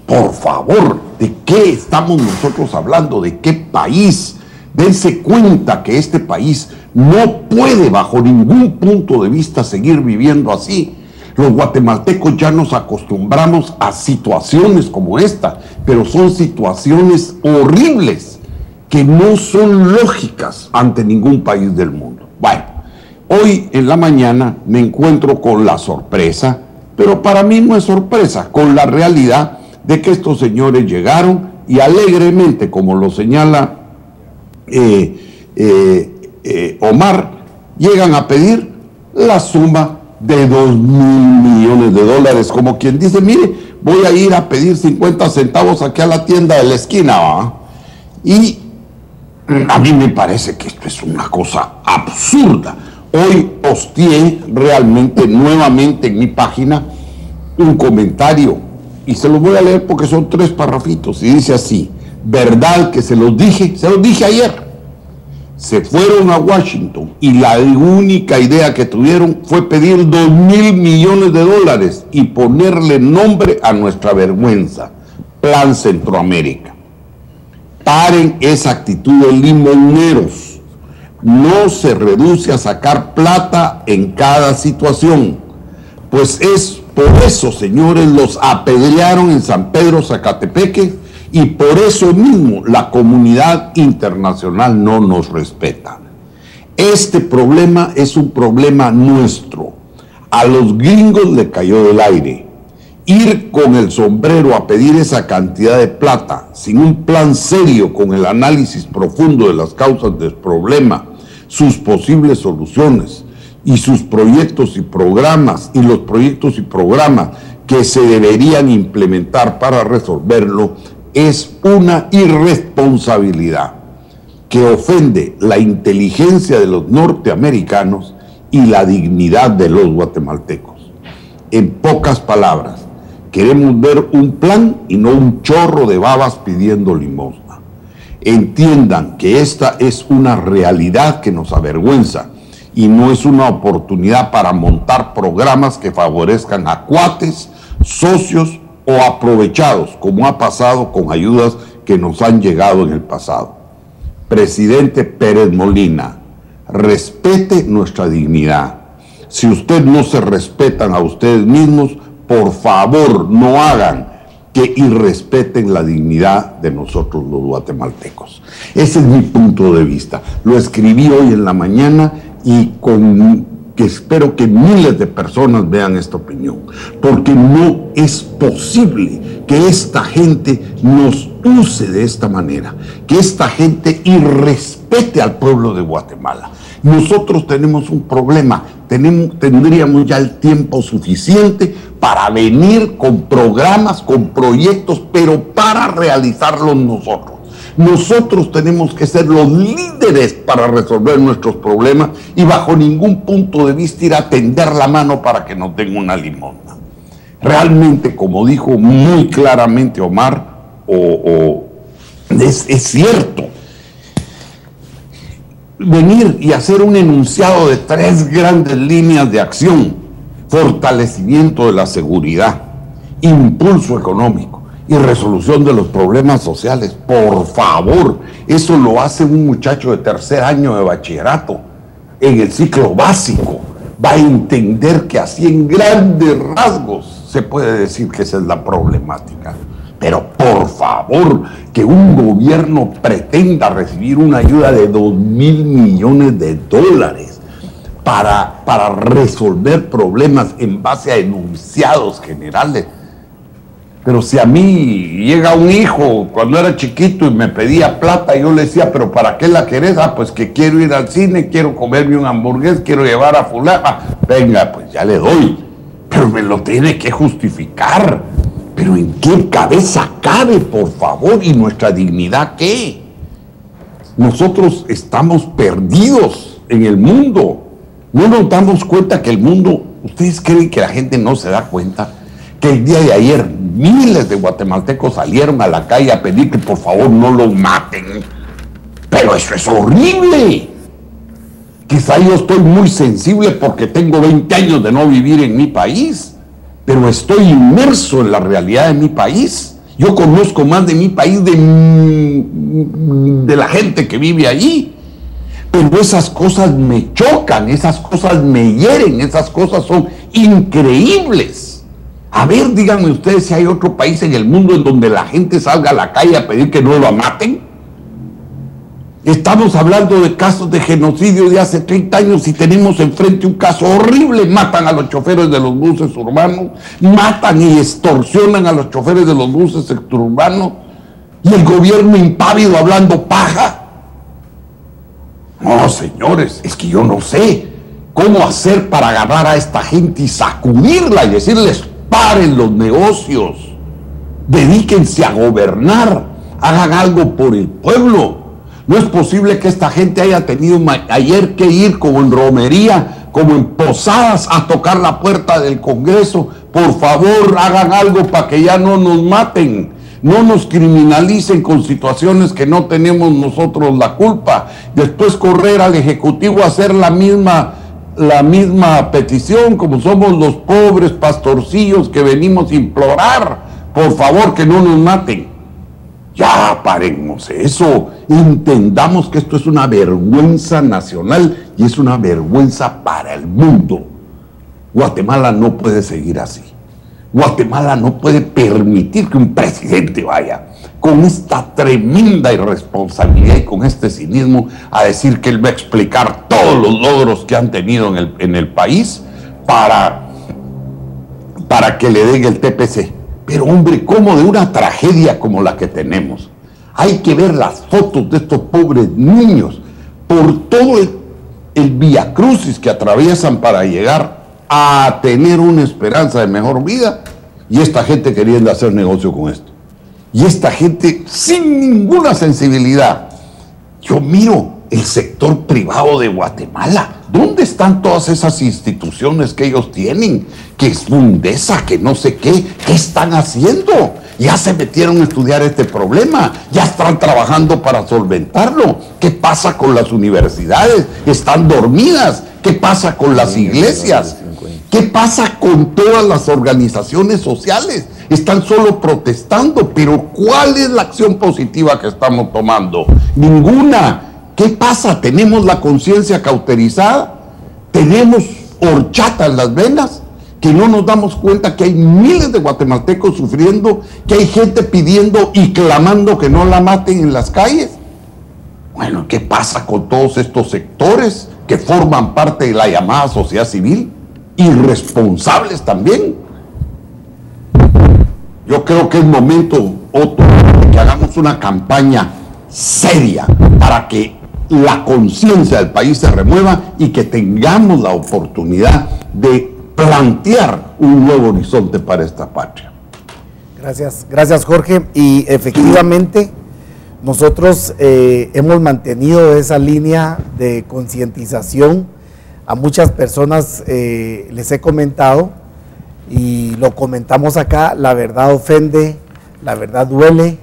Por favor, ¿de qué estamos nosotros hablando? ¿De qué país? Dense cuenta que este país no puede bajo ningún punto de vista seguir viviendo así. Los guatemaltecos ya nos acostumbramos a situaciones como esta, pero son situaciones horribles que no son lógicas ante ningún país del mundo. Bueno, hoy en la mañana me encuentro con la sorpresa, pero para mí no es sorpresa, con la realidad de que estos señores llegaron y alegremente, como lo señala Omar, llegan a pedir la suma de 2.000 millones de dólares, como quien dice, mire, voy a ir a pedir 50 centavos aquí a la tienda de la esquina, ¿va? Y a mí me parece que esto es una cosa absurda. Hoy posteé realmente nuevamente en mi página un comentario y se los voy a leer porque son 3 parrafitos y dice así: verdad que se los dije ayer. Se fueron a Washington y la única idea que tuvieron fue pedir 2.000 millones de dólares y ponerle nombre a nuestra vergüenza, Plan Centroamérica. Paren esa actitud de limoneros. No se reduce a sacar plata en cada situación, pues es por eso, señores, los apedrearon en San Pedro Zacatepeque. Y por eso mismo la comunidad internacional no nos respeta. Este problema es un problema nuestro. A los gringos le cayó del aire. Ir con el sombrero a pedir esa cantidad de plata sin un plan serio con el análisis profundo de las causas del problema, sus posibles soluciones y sus proyectos y programas y los proyectos y programas que se deberían implementar para resolverlo, es una irresponsabilidad que ofende la inteligencia de los norteamericanos y la dignidad de los guatemaltecos. En pocas palabras, queremos ver un plan y no un chorro de babas pidiendo limosna. Entiendan que esta es una realidad que nos avergüenza y no es una oportunidad para montar programas que favorezcan a cuates, socios o aprovechados, como ha pasado con ayudas que nos han llegado en el pasado. Presidente Pérez Molina, respete nuestra dignidad. Si ustedes no se respetan a ustedes mismos, por favor no hagan que irrespeten la dignidad de nosotros los guatemaltecos. Ese es mi punto de vista. Lo escribí hoy en la mañana y que espero que miles de personas vean esta opinión, porque no es posible que esta gente nos use de esta manera, que esta gente irrespete al pueblo de Guatemala. Nosotros tenemos un problema, tendríamos ya el tiempo suficiente para venir con programas, con proyectos, pero para realizarlos nosotros. Nosotros tenemos que ser los líderes para resolver nuestros problemas y bajo ningún punto de vista ir a tender la mano para que nos den una limosna. Realmente, como dijo muy claramente Omar, es cierto. Venir y hacer un enunciado de 3 grandes líneas de acción: fortalecimiento de la seguridad, impulso económico y resolución de los problemas sociales. Por favor, eso lo hace un muchacho de 3er año de bachillerato en el ciclo básico. Va a entender que así en grandes rasgos se puede decir que esa es la problemática. Pero por favor, que un gobierno pretenda recibir una ayuda de 2.000 millones de dólares para resolver problemas en base a enunciados generales. Pero si a mí llega un hijo cuando era chiquito y me pedía plata, yo le decía, pero ¿para qué la querés? Ah, pues que quiero ir al cine, quiero comerme un hamburgués, quiero llevar a fulano. Ah, venga, pues ya le doy. Pero me lo tiene que justificar. Pero ¿en qué cabeza cabe, por favor? ¿Y nuestra dignidad qué? Nosotros estamos perdidos en el mundo. No nos damos cuenta que el mundo, ¿ustedes creen que la gente no se da cuenta? Que el día de ayer miles de guatemaltecos salieron a la calle a pedir que por favor no los maten. Pero eso es horrible. Quizá yo estoy muy sensible porque tengo 20 años de no vivir en mi país, pero estoy inmerso en la realidad de mi país. Yo conozco más de mi país de la gente que vive allí. Pero esas cosas me chocan, esas cosas me hieren, esas cosas son increíbles. A ver, díganme ustedes si hay otro país en el mundo en donde la gente salga a la calle a pedir que no lo maten. Estamos hablando de casos de genocidio de hace 30 años y tenemos enfrente un caso horrible. Matan a los choferes de los buses urbanos, matan y extorsionan a los choferes de los buses extraurbanos y el gobierno impávido hablando paja. No, señores, es que yo no sé cómo hacer para agarrar a esta gente y sacudirla y decirles: paren los negocios, dedíquense a gobernar, hagan algo por el pueblo. No es posible que esta gente haya tenido ayer que ir como en romería, como en posadas, a tocar la puerta del Congreso. Por favor, hagan algo para que ya no nos maten, no nos criminalicen con situaciones que no tenemos nosotros la culpa. Después correr al Ejecutivo a hacer la misma petición, como somos los pobres pastorcillos que venimos a implorar, por favor, que no nos maten. Ya paremos eso, entendamos que esto es una vergüenza nacional y es una vergüenza para el mundo. Guatemala no puede seguir así. Guatemala no puede permitir que un presidente vaya con esta tremenda irresponsabilidad y con este cinismo a decir que él va a explicar todos los logros que han tenido en el país para que le den el TPC. Pero hombre, ¿cómo de una tragedia como la que tenemos? Hay que ver las fotos de estos pobres niños por todo el viacrucis que atraviesan para llegar a tener una esperanza de mejor vida, y esta gente queriendo hacer negocio con esto. Y esta gente sin ninguna sensibilidad. Yo miro el sector privado de Guatemala. ¿Dónde están todas esas instituciones que ellos tienen? Que es Fundesa, que no sé qué. ¿Qué están haciendo? Ya se metieron a estudiar este problema. Ya están trabajando para solventarlo. ¿Qué pasa con las universidades? ¿Están dormidas? ¿Qué pasa con las iglesias? ¿Qué pasa con todas las organizaciones sociales? Están solo protestando, pero ¿cuál es la acción positiva que estamos tomando? Ninguna. ¿Qué pasa? ¿Tenemos la conciencia cauterizada? ¿Tenemos horchata en las venas? ¿Que no nos damos cuenta que hay miles de guatemaltecos sufriendo? ¿Que hay gente pidiendo y clamando que no la maten en las calles? Bueno, ¿qué pasa con todos estos sectores que forman parte de la llamada sociedad civil? Irresponsables también. Yo creo que es momento, Otto, de que hagamos una campaña seria para que la conciencia del país se remueva y que tengamos la oportunidad de plantear un nuevo horizonte para esta patria. Gracias Jorge. Y efectivamente nosotros hemos mantenido esa línea de concientización. A muchas personas les he comentado y lo comentamos acá: la verdad ofende, la verdad duele,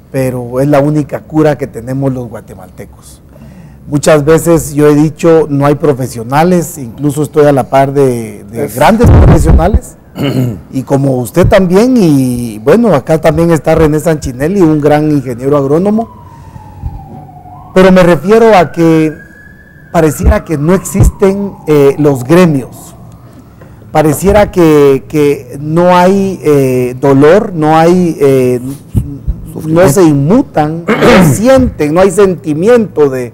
pero es la única cura que tenemos los guatemaltecos. Muchas veces yo he dicho, no hay profesionales, incluso estoy a la par de grandes profesionales, y como usted también, y bueno, acá también está René Sanchinelli, un gran ingeniero agrónomo, pero me refiero a que pareciera que no existen los gremios. pareciera que no hay dolor, no hay, no se inmutan, no sienten, no hay sentimiento de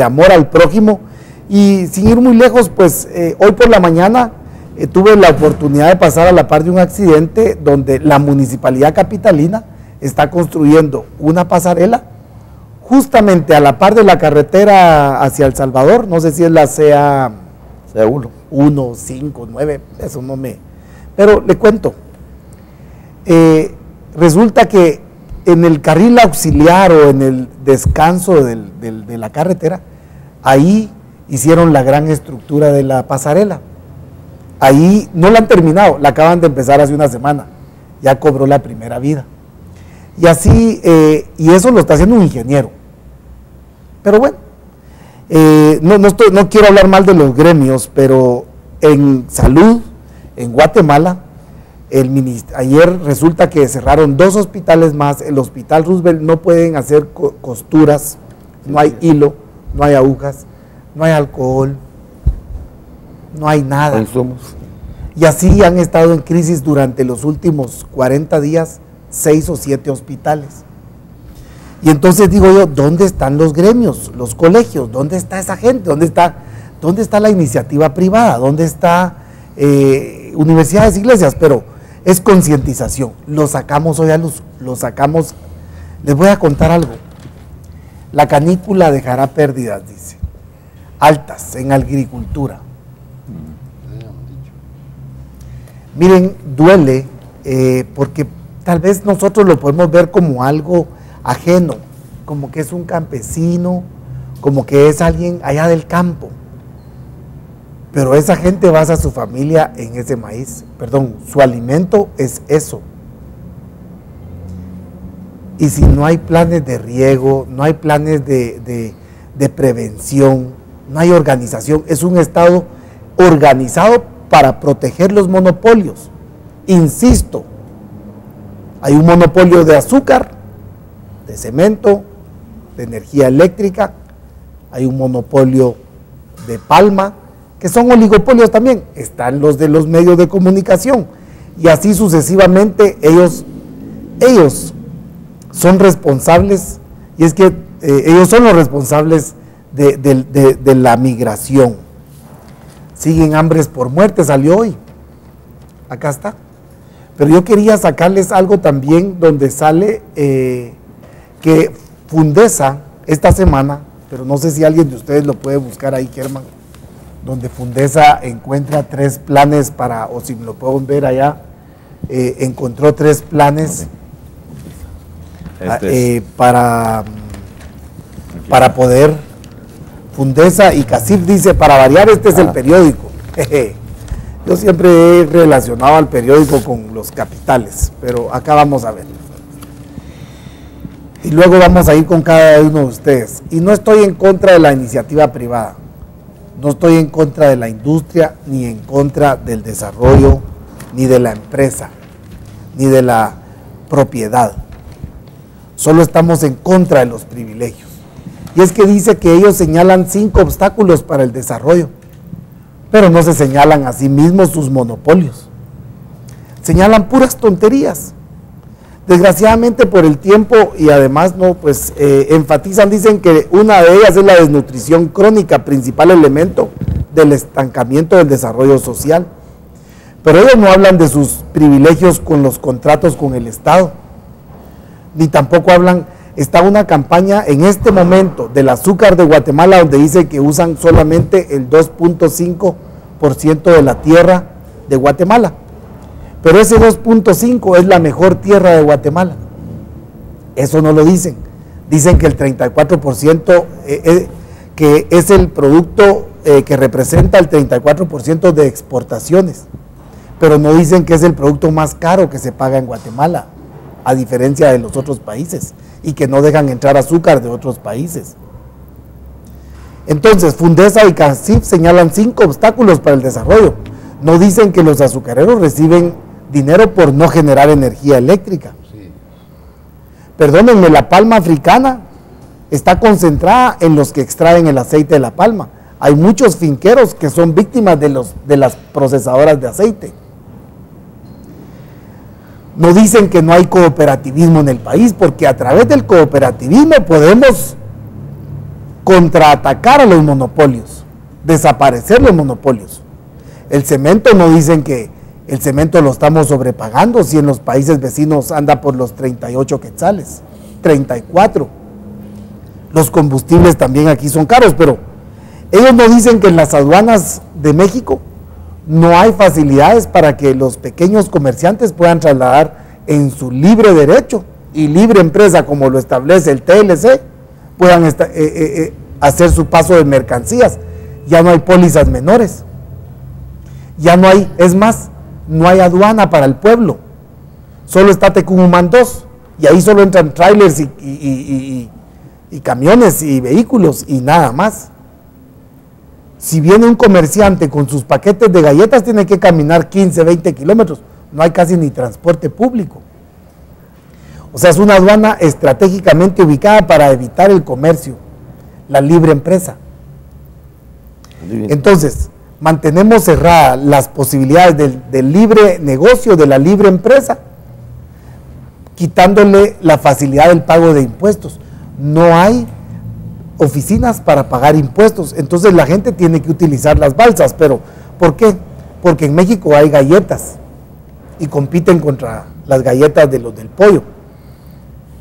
amor al prójimo. Y sin ir muy lejos, pues hoy por la mañana tuve la oportunidad de pasar a la par de un accidente donde la municipalidad capitalina está construyendo una pasarela justamente a la par de la carretera hacia El Salvador. No sé si es la CA1, 5, 9, eso no me... Pero le cuento, resulta que en el carril auxiliar o en el descanso de la carretera, ahí hicieron la gran estructura de la pasarela. Ahí no la han terminado, la acaban de empezar hace una semana, ya cobró la primera vida. Y así, y eso lo está haciendo un ingeniero. Pero bueno, no quiero hablar mal de los gremios, pero en salud, en Guatemala, ayer resulta que cerraron 2 hospitales más. El Hospital Roosevelt no pueden hacer costuras, no hay hilo, no hay agujas, no hay alcohol, no hay nada. Y así han estado en crisis durante los últimos 40 días, 6 o 7 hospitales. Y entonces digo yo, ¿dónde están los gremios, los colegios? ¿Dónde está esa gente? ¿Dónde está la iniciativa privada? ¿Dónde está universidades, iglesias? Pero es concientización. Lo sacamos hoy a luz, lo sacamos. Les voy a contar algo. La canícula dejará pérdidas, dice, altas en agricultura. Miren, duele porque tal vez nosotros lo podemos ver como algo ajeno, como que es un campesino, como que es alguien allá del campo. Pero esa gente basa su familia en ese maíz, perdón, su alimento es eso. Y si no hay planes de riego, no hay planes de prevención, no hay organización, es un Estado organizado para proteger los monopolios. Insisto, hay un monopolio de azúcar, de cemento, de energía eléctrica, hay un monopolio de palma, que son oligopolios también, están los de los medios de comunicación, y así sucesivamente ellos son responsables, y es que ellos son los responsables de la migración. Siguen hambres por muerte, salió hoy, acá está. Pero yo quería sacarles algo también donde sale que Fundesa esta semana, pero no sé si alguien de ustedes lo puede buscar ahí, Germán, donde Fundesa encuentra 3 planes para, o si lo pueden ver allá, encontró 3 planes para poder, Fundesa y Casif dice, para variar, este es el periódico. Yo siempre he relacionado al periódico con los capitales, pero acá vamos a ver. Y luego vamos a ir con cada uno de ustedes. Y no estoy en contra de la iniciativa privada, no estoy en contra de la industria, ni en contra del desarrollo, ni de la empresa, ni de la propiedad. Solo estamos en contra de los privilegios. Y es que dice que ellos señalan 5 obstáculos para el desarrollo, pero no se señalan a sí mismos sus monopolios. Señalan puras tonterías. Desgraciadamente por el tiempo y además enfatizan, dicen que una de ellas es la desnutrición crónica, principal elemento del estancamiento del desarrollo social. Pero ellos no hablan de sus privilegios con los contratos con el Estado, ni tampoco hablan. Está una campaña en este momento del azúcar de Guatemala donde dice que usan solamente el 2.5% de la tierra de Guatemala. Pero ese 2.5 es la mejor tierra de Guatemala. Eso no lo dicen. Dicen que el 34% que es el producto que representa el 34% de exportaciones. Pero no dicen que es el producto más caro que se paga en Guatemala, a diferencia de los otros países, y que no dejan entrar azúcar de otros países. Entonces, Fundesa y Casif señalan 5 obstáculos para el desarrollo. No dicen que los azucareros reciben dinero por no generar energía eléctrica. Sí. Perdónenme, la palma africana está concentrada en los que extraen el aceite de la palma. Hay muchos finqueros que son víctimas de las procesadoras de aceite. No dicen que no hay cooperativismo en el país, porque a través del cooperativismo podemos contraatacar a los monopolios, desaparecer los monopolios. El cemento, no dicen que el cemento lo estamos sobrepagando, si en los países vecinos anda por los 38 quetzales, 34. Los combustibles también aquí son caros, pero ellos no dicen que en las aduanas de México no hay facilidades para que los pequeños comerciantes puedan trasladar en su libre derecho y libre empresa, como lo establece el TLC, puedan hacer su paso de mercancías. Ya no hay pólizas menores, ya no hay, es más, no hay aduana para el pueblo, solo está Tecumumán 2, y ahí solo entran trailers y camiones y vehículos y nada más. Si viene un comerciante con sus paquetes de galletas, tiene que caminar 15, 20 kilómetros. No hay casi ni transporte público. O sea, es una aduana estratégicamente ubicada para evitar el comercio, la libre empresa. Entonces, mantenemos cerradas las posibilidades del libre negocio, de la libre empresa, quitándole la facilidad del pago de impuestos. No hay oficinas para pagar impuestos, entonces la gente tiene que utilizar las balsas. Pero ¿por qué? Porque en México hay galletas y compiten contra las galletas de los del pollo.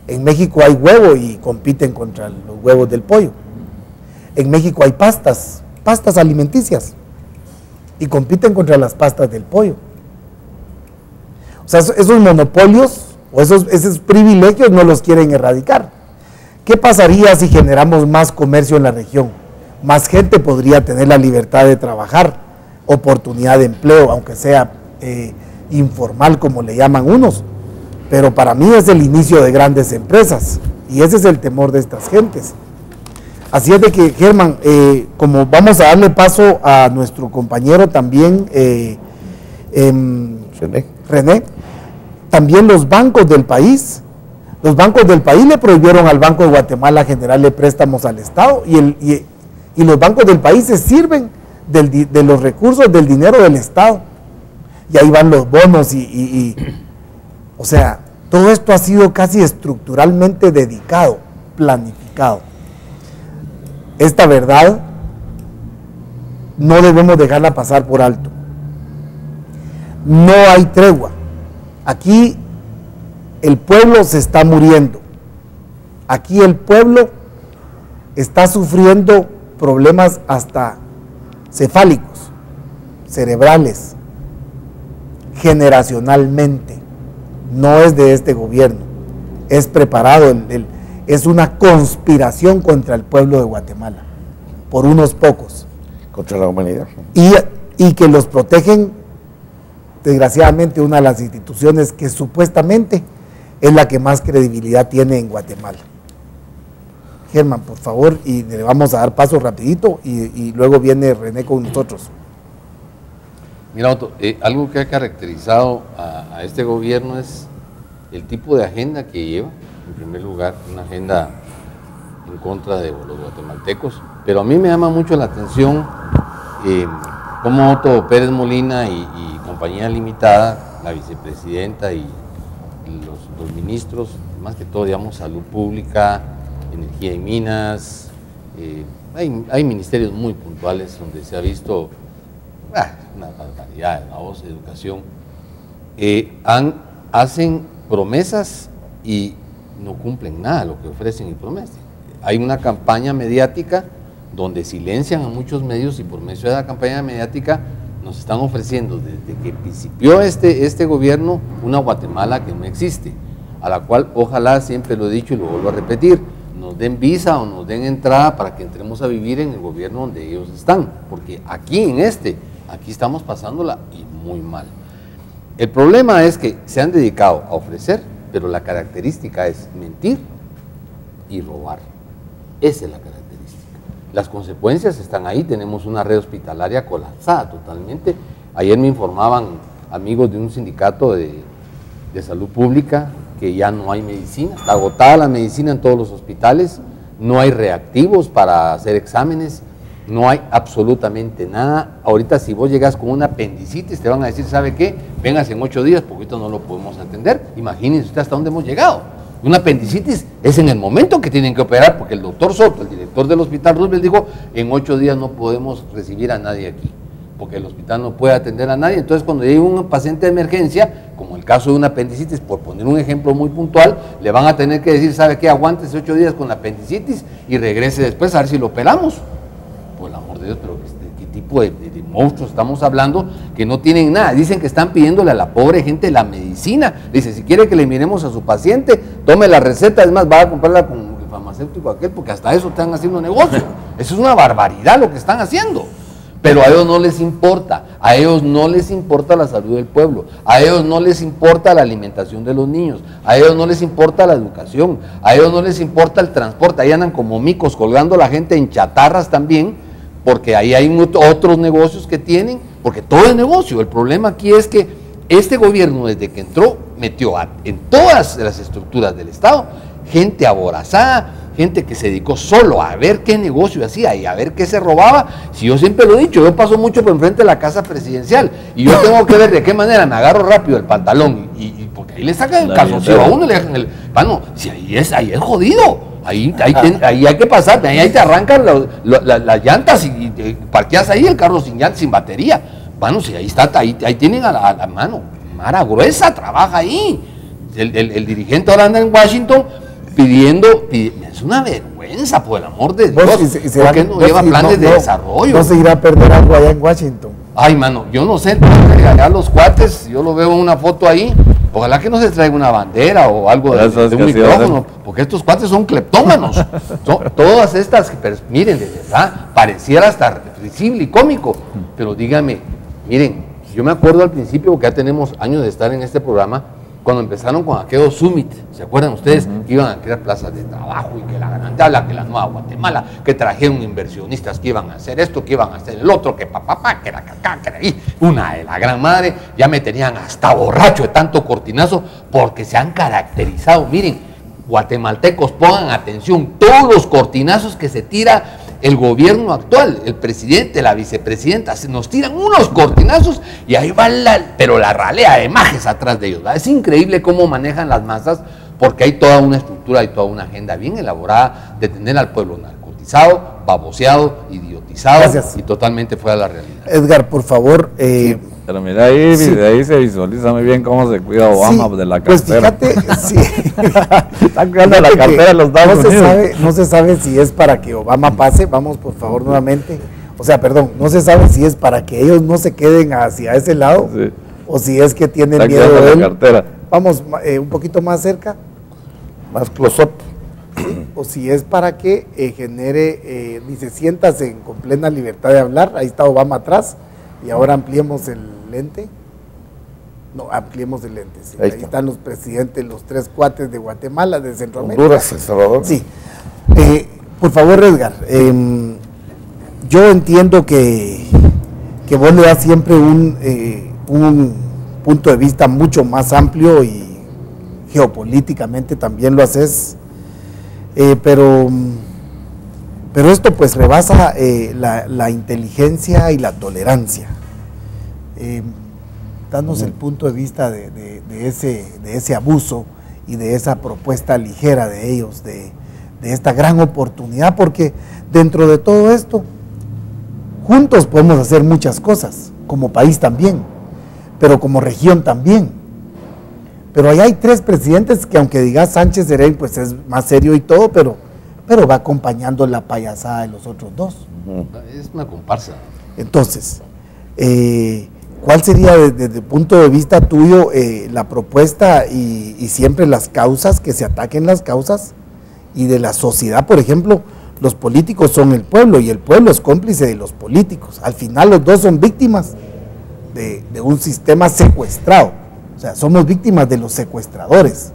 En México hay huevo y compiten contra los huevos del pollo. En México hay pastas alimenticias y compiten contra las pastas del pollo. O sea, esos monopolios o esos privilegios no los quieren erradicar. ¿Qué pasaría si generamos más comercio en la región? Más gente podría tener la libertad de trabajar, oportunidad de empleo, aunque sea informal, como le llaman unos. Pero para mí es el inicio de grandes empresas, y ese es el temor de estas gentes. Así es de que, Germán, como vamos a darle paso a nuestro compañero también, René, también los bancos del país le prohibieron al Banco de Guatemala generarle préstamos al Estado, y los bancos del país se sirven de los recursos del dinero del Estado, y ahí van los bonos o sea, todo esto ha sido casi estructuralmente dedicado, planificado. Esta verdad no debemos dejarla pasar por alto. No hay tregua. Aquí el pueblo se está muriendo. Aquí el pueblo está sufriendo problemas hasta cefálicos, cerebrales, generacionalmente. No es de este gobierno, es preparado, es una conspiración contra el pueblo de Guatemala, por unos pocos. Contra la humanidad. Y que los protegen, desgraciadamente, una de las instituciones que supuestamente es la que más credibilidad tiene en Guatemala. Germán, por favor, y le vamos a dar paso rapidito y luego viene René con nosotros. Mira, Otto, algo que ha caracterizado a este gobierno es el tipo de agenda que lleva. En primer lugar, una agenda en contra de los guatemaltecos, pero a mí me llama mucho la atención cómo Otto Pérez Molina y compañía limitada, la vicepresidenta y los ministros, más que todo, digamos, salud pública, energía y minas, hay ministerios muy puntuales donde se ha visto una barbaridad, de educación, hacen promesas y no cumplen nada de lo que ofrecen y prometen. Hay una campaña mediática donde silencian a muchos medios, y por medio de la campaña mediática nos están ofreciendo desde que principió este gobierno una Guatemala que no existe, a la cual ojalá, siempre lo he dicho y lo vuelvo a repetir, nos den visa o nos den entrada para que entremos a vivir en el gobierno donde ellos están, porque aquí estamos pasándola y muy mal. El problema es que se han dedicado a ofrecer, pero la característica es mentir y robar. Esa es la característica. Las consecuencias están ahí. Tenemos una red hospitalaria colapsada totalmente. Ayer me informaban amigos de un sindicato de salud pública que ya no hay medicina, está agotada la medicina en todos los hospitales, no hay reactivos para hacer exámenes, No hay absolutamente nada. Ahorita si vos llegas con una apendicitis te van a decir, ¿sabe qué? Vengas en 8 días porque ahorita no lo podemos atender. Imagínense usted hasta dónde hemos llegado. Una apendicitis es en el momento que tienen que operar, porque el doctor Soto, el director del hospital Roosevelt, dijo, en 8 días no podemos recibir a nadie aquí, porque el hospital no puede atender a nadie. Entonces cuando llegue un paciente de emergencia, como el caso de una apendicitis, por poner un ejemplo muy puntual, le van a tener que decir, ¿sabe qué? Aguántese 8 días con la apendicitis y regrese después a ver si lo operamos. Por el amor de Dios, pero ¿qué tipo de monstruos estamos hablando que no tienen nada? Dicen que están pidiéndole a la pobre gente la medicina. Dice, si quiere que le miremos a su paciente, tome la receta, es más, va a comprarla con el farmacéutico aquel, porque hasta eso están haciendo negocio. Eso es una barbaridad lo que están haciendo. Pero a ellos no les importa, a ellos no les importa la salud del pueblo, a ellos no les importa la alimentación de los niños, a ellos no les importa la educación, a ellos no les importa el transporte. Ahí andan como micos colgando a la gente en chatarras también, porque ahí hay otros negocios que tienen, porque todo es negocio. El problema aquí es que este gobierno, desde que entró, metió en todas las estructuras del Estado gente aborazada, gente que se dedicó solo a ver qué negocio hacía y a ver qué se robaba. Si yo siempre lo he dicho, yo paso mucho por enfrente de la casa presidencial y yo tengo que ver de qué manera me agarro rápido el pantalón y porque ahí le sacan el calzoncillo a uno, le dejan el... Bueno, si ahí es jodido. Ahí hay que pasar, ahí te arrancan las llantas y parqueas ahí el carro sin llantas, sin batería. Bueno, si ahí está, ahí tienen a la mano. Mara gruesa trabaja ahí. El dirigente ahora anda en Washington pidiendo, es una vergüenza, por el amor de Dios. ¿Por qué no lleva planes de desarrollo? No se irá a perder algo allá en Washington. Ay, mano, yo no sé, allá los cuates, yo lo veo en una foto ahí. Ojalá que no se traiga una bandera o algo de un micrófono, porque estos cuates son cleptómanos. Todas estas, pero miren, de verdad, pareciera hasta risible y cómico. Pero dígame, miren, yo me acuerdo al principio, porque ya tenemos años de estar en este programa, cuando empezaron con aquello Summit, ¿se acuerdan ustedes? Que iban a crear plazas de trabajo y que la gran tabla, que la nueva Guatemala, que trajeron inversionistas que iban a hacer esto, que iban a hacer el otro, que papá, que era cacá, que era ahí, una de la gran madre, ya me tenían hasta borracho de tanto cortinazo, porque se han caracterizado, miren, guatemaltecos, pongan atención, todos los cortinazos que se tira el gobierno actual, el presidente, la vicepresidenta, nos tiran unos cortinazos y ahí va pero la ralea de majes atrás de ellos, ¿verdad? Es increíble cómo manejan las masas, porque hay toda una estructura y toda una agenda bien elaborada de tener al pueblo narcotizado, baboseado, idiotizado. Gracias. Y totalmente fuera de la realidad. Edgar, por favor. Sí. Pero mira ahí, sí. De ahí se visualiza muy bien cómo se cuida Obama de la cartera. Pues fíjate, sí. Están cuidando la cartera de los Estados Unidos. No se sabe si es para que Obama pase, vamos por favor nuevamente. O sea, perdón, no se sabe si es para que ellos no se queden hacia ese lado, sí, o si es que tienen está miedo de él. La cartera. Vamos un poquito más cerca, más close-up. o si es para que genere, dice, siéntase con plena libertad de hablar. Ahí está Obama atrás. Y ahora ampliemos el lente. No, ampliemos el lente. Sí. Ahí están los presidentes, los 3 cuates de Guatemala, de Centroamérica. Honduras, El Salvador. Sí. Por favor, Edgar, yo entiendo que vos le das siempre un punto de vista mucho más amplio y geopolíticamente también lo haces, pero esto pues rebasa la inteligencia y la tolerancia. Danos el punto de vista de ese abuso y de esa propuesta ligera de ellos, de esta gran oportunidad, porque dentro de todo esto, juntos podemos hacer muchas cosas, como país también, pero como región también. Pero allá hay 3 presidentes que, aunque digas Sánchez Serén, pues es más serio y todo, pero va acompañando la payasada de los otros 2. Es una comparsa. Entonces, ¿cuál sería desde el punto de vista tuyo la propuesta y siempre las causas, que se ataquen las causas y de la sociedad? Por ejemplo, los políticos son el pueblo y el pueblo es cómplice de los políticos. Al final los 2 son víctimas de un sistema secuestrado. O sea, somos víctimas de los secuestradores.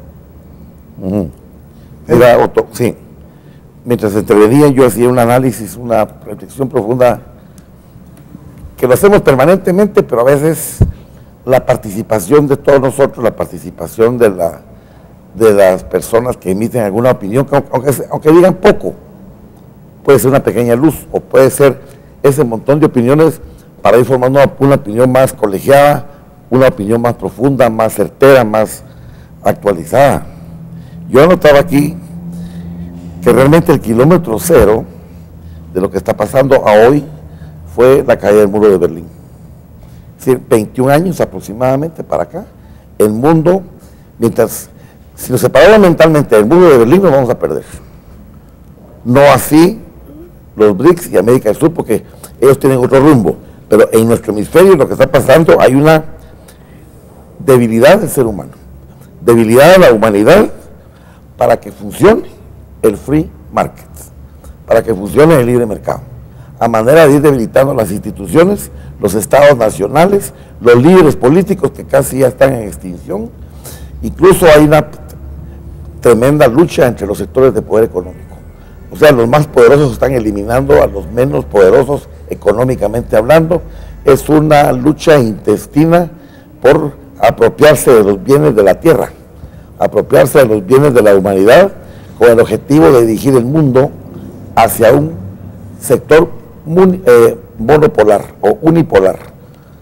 Mira, Otto, sí. Mientras intervenía yo hacía un análisis, una reflexión profunda, que lo hacemos permanentemente, pero a veces la participación de todos nosotros, la participación de las personas que emiten alguna opinión, aunque digan poco, puede ser una pequeña luz o puede ser ese montón de opiniones para ir formando una opinión más colegiada, una opinión más profunda, más certera, más actualizada. Yo anotaba aquí que realmente el kilómetro cero de lo que está pasando a hoy fue la caída del muro de Berlín. Es decir, 21 años aproximadamente para acá, el mundo, mientras, si nos separamos mentalmente del muro de Berlín, nos vamos a perder. No así los BRICS y América del Sur, porque ellos tienen otro rumbo, pero en nuestro hemisferio lo que está pasando, hay una debilidad del ser humano, debilidad de la humanidad para que funcione el free market, para que funcione el libre mercado, a manera de ir debilitando las instituciones, los estados nacionales, los líderes políticos que casi ya están en extinción. Incluso hay una tremenda lucha entre los sectores de poder económico. O sea, los más poderosos están eliminando a los menos poderosos económicamente hablando. Es una lucha intestina por apropiarse de los bienes de la tierra, apropiarse de los bienes de la humanidad, con el objetivo de dirigir el mundo hacia un sector monopolar o unipolar.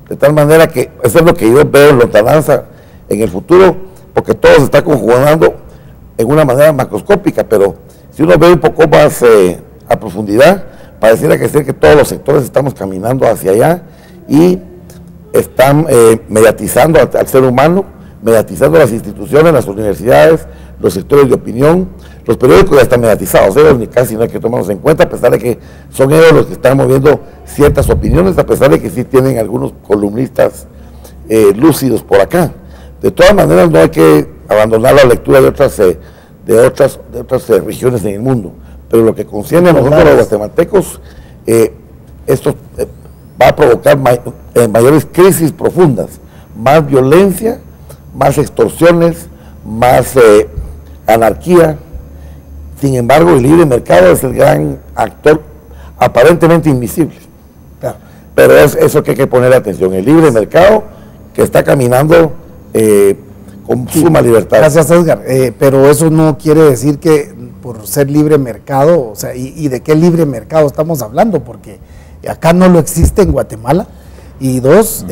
De tal manera que eso es lo que yo veo en lontananza en el futuro, porque todo se está conjugando en una manera macroscópica, pero si uno ve un poco más a profundidad, pareciera que todos los sectores estamos caminando hacia allá y están mediatizando al ser humano, mediatizando las instituciones, las universidades, los sectores de opinión. Los periódicos ya están mediatizados, ellos ni casi no hay que tomarlos en cuenta, a pesar de que son ellos los que están moviendo ciertas opiniones, a pesar de que sí tienen algunos columnistas lúcidos por acá. De todas maneras, no hay que abandonar la lectura de otras regiones en el mundo, pero lo que concierne a nosotros los guatemaltecos, esto va a provocar mayores crisis profundas, más violencia, más extorsiones, más anarquía. Sin embargo, el libre mercado es el gran actor aparentemente invisible. Claro. Pero es eso que hay que poner atención, el libre mercado que está caminando con suma libertad. Gracias, Edgar. Pero eso no quiere decir que por ser libre mercado, o sea, ¿y de qué libre mercado estamos hablando? Porque acá no lo existe en Guatemala. Y dos,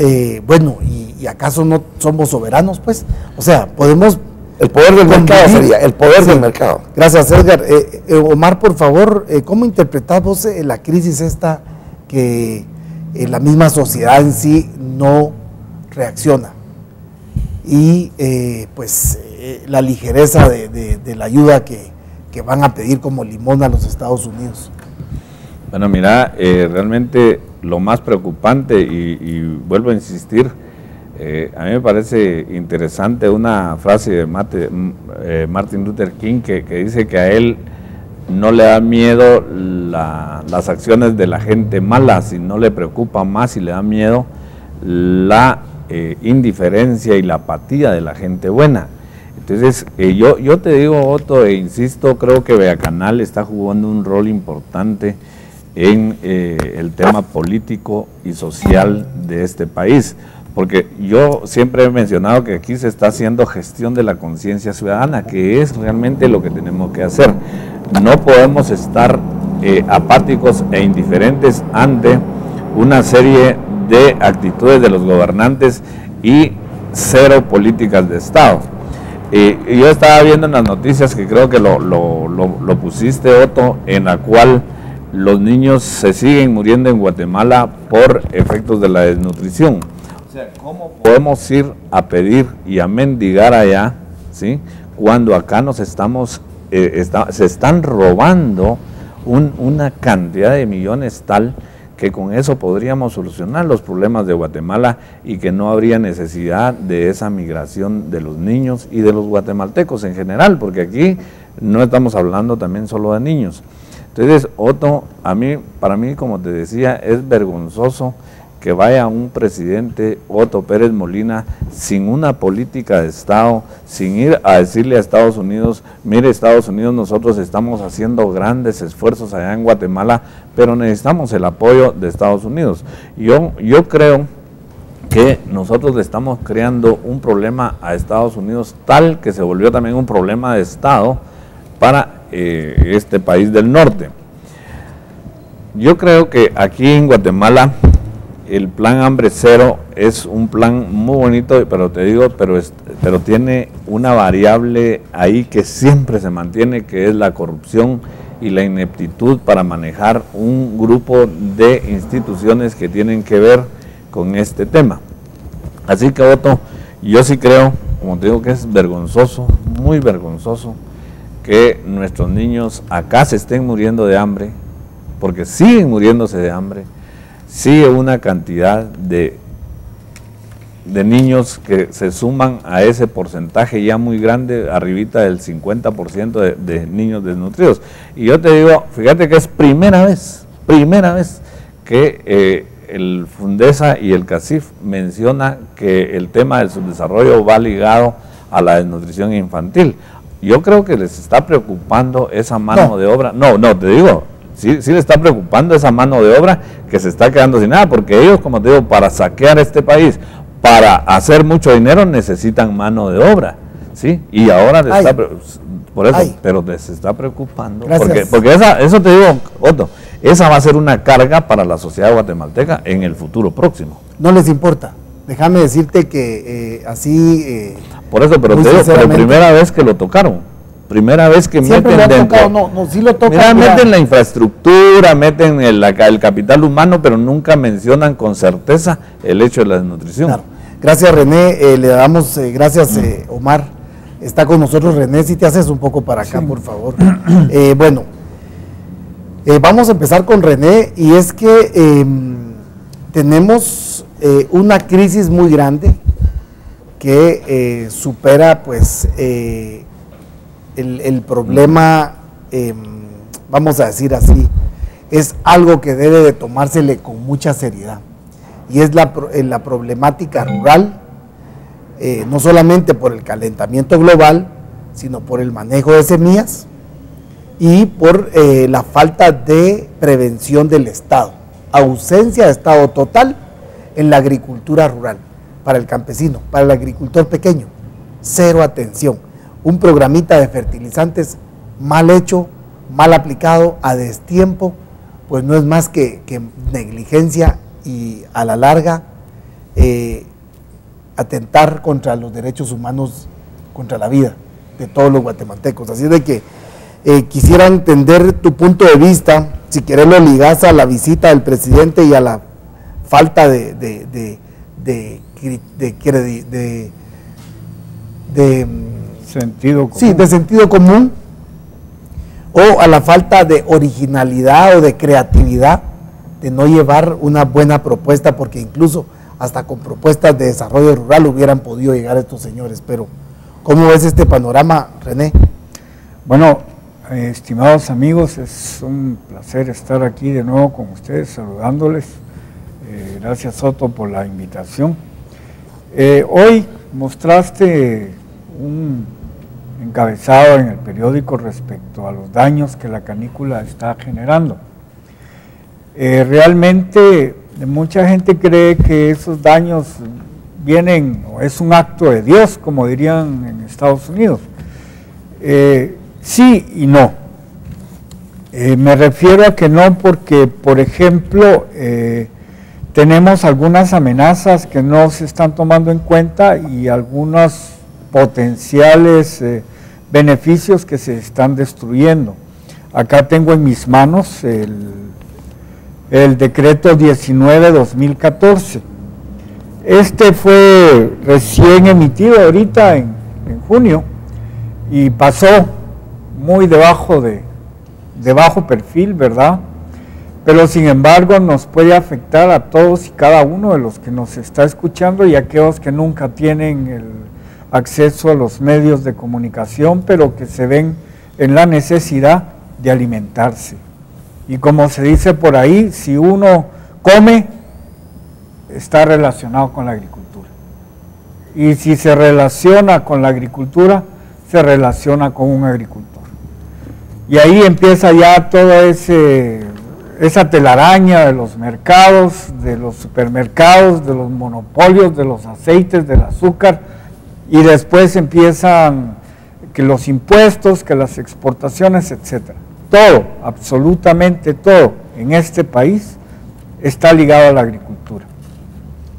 bueno, ¿y acaso no somos soberanos, pues? O sea, podemos... El poder del mercado sería, el poder del mercado. Gracias, Edgar. Omar, por favor, ¿cómo interpretás vos la crisis esta que la misma sociedad en sí no reacciona? Y la ligereza de la ayuda que van a pedir como limón a los Estados Unidos. Bueno, mira, realmente lo más preocupante, y vuelvo a insistir, a mí me parece interesante una frase de Martin Luther King que dice que a él no le da miedo las acciones de la gente mala, sino le preocupa más y le da miedo la indiferencia y la apatía de la gente buena. Entonces, yo te digo, Otto, e insisto, creo que Beacanal está jugando un rol importante en el tema político y social de este país. Porque yo siempre he mencionado que aquí se está haciendo gestión de la conciencia ciudadana, que es realmente lo que tenemos que hacer. No podemos estar apáticos e indiferentes ante una serie de actitudes de los gobernantes y cero políticas de Estado. Yo estaba viendo en las noticias, que creo que lo pusiste, Otto, en la cual los niños se siguen muriendo en Guatemala por efectos de la desnutrición. O sea, ¿cómo podemos ir a pedir y a mendigar allá, ¿sí?, cuando acá nos se están robando una cantidad de millones tal que con eso podríamos solucionar los problemas de Guatemala y que no habría necesidad de esa migración de los niños y de los guatemaltecos en general, porque aquí no estamos hablando también solo de niños. Entonces, Otto, para mí, como te decía, es vergonzoso que vaya un presidente, Otto Pérez Molina, sin una política de Estado, sin ir a decirle a Estados Unidos, mire, Estados Unidos, nosotros estamos haciendo grandes esfuerzos allá en Guatemala, pero necesitamos el apoyo de Estados Unidos. Yo creo que nosotros le estamos creando un problema a Estados Unidos tal que se volvió también un problema de Estado para este país del norte. Yo creo que aquí en Guatemala el plan Hambre Cero es un plan muy bonito, pero te digo, pero tiene una variable ahí que siempre se mantiene, que es la corrupción y la ineptitud para manejar un grupo de instituciones que tienen que ver con este tema. Así que, Otto, yo sí creo, como te digo, que es vergonzoso, muy vergonzoso, que nuestros niños acá se estén muriendo de hambre, porque siguen muriéndose de hambre. Sigue una cantidad de niños que se suman a ese porcentaje ya muy grande, arribita del 50% de niños desnutridos. Y yo te digo, fíjate que es primera vez que el Fundesa y el CACIF menciona que el tema del subdesarrollo va ligado a la desnutrición infantil. Yo creo que les está preocupando esa mano de obra. No, te digo, sí les está preocupando esa mano de obra que se está quedando sin nada, porque ellos, como te digo, para saquear este país, para hacer mucho dinero, necesitan mano de obra, ¿sí? Y ahora les está, por eso, pero les está preocupando, porque eso te digo, Otto, esa va a ser una carga para la sociedad guatemalteca en el futuro próximo. No les importa. Déjame decirte que por eso, pero te digo, pero primera vez que lo tocaron. Primera vez que siempre meten dentro. Tocado, sí lo tocan. Meten la infraestructura, meten el capital humano, pero nunca mencionan con certeza el hecho de la desnutrición. Claro. Gracias, René. Le damos gracias, Omar. Está con nosotros René. Si te haces un poco para acá, por favor. Bueno, vamos a empezar con René, y es que tenemos una crisis muy grande que supera, pues, el problema, vamos a decir así, es algo que debe de tomársele con mucha seriedad, y es la problemática rural, no solamente por el calentamiento global, sino por el manejo de semillas y por la falta de prevención del Estado, ausencia de Estado total en la agricultura rural, para el campesino, para el agricultor pequeño, cero atención. Un programita de fertilizantes mal hecho, mal aplicado, a destiempo, pues no es más que negligencia y a la larga atentar contra los derechos humanos, contra la vida de todos los guatemaltecos. Así de que quisiera entender tu punto de vista, si querés lo ligás a la visita del presidente y a la falta de sentido común. Sí, de sentido común, o a la falta de originalidad o de creatividad de no llevar una buena propuesta, porque incluso hasta con propuestas de desarrollo rural hubieran podido llegar estos señores. Pero ¿cómo ves este panorama, René? Bueno, estimados amigos, es un placer estar aquí de nuevo con ustedes, saludándoles. Gracias, Otto, por la invitación. Hoy mostraste un encabezado en el periódico respecto a los daños que la canícula está generando. Realmente mucha gente cree que esos daños vienen, o es un acto de Dios, como dirían en Estados Unidos. Sí y no. Me refiero a que no porque, por ejemplo, tenemos algunas amenazas que no se están tomando en cuenta y algunos potenciales beneficios que se están destruyendo. Acá tengo en mis manos el decreto 19/2014. Este fue recién emitido ahorita en junio y pasó muy de bajo perfil, ¿verdad? Pero sin embargo nos puede afectar a todos y cada uno de los que nos está escuchando y aquellos que nunca tienen el acceso a los medios de comunicación, pero que se ven en la necesidad de alimentarse. Y como se dice por ahí, si uno come, está relacionado con la agricultura. Y si se relaciona con la agricultura, se relaciona con un agricultor. Y ahí empieza ya toda esa telaraña de los mercados, de los supermercados, de los monopolios, de los aceites, del azúcar, y después empiezan que los impuestos, que las exportaciones, etcétera. Todo, absolutamente todo. en este país está ligado a la agricultura.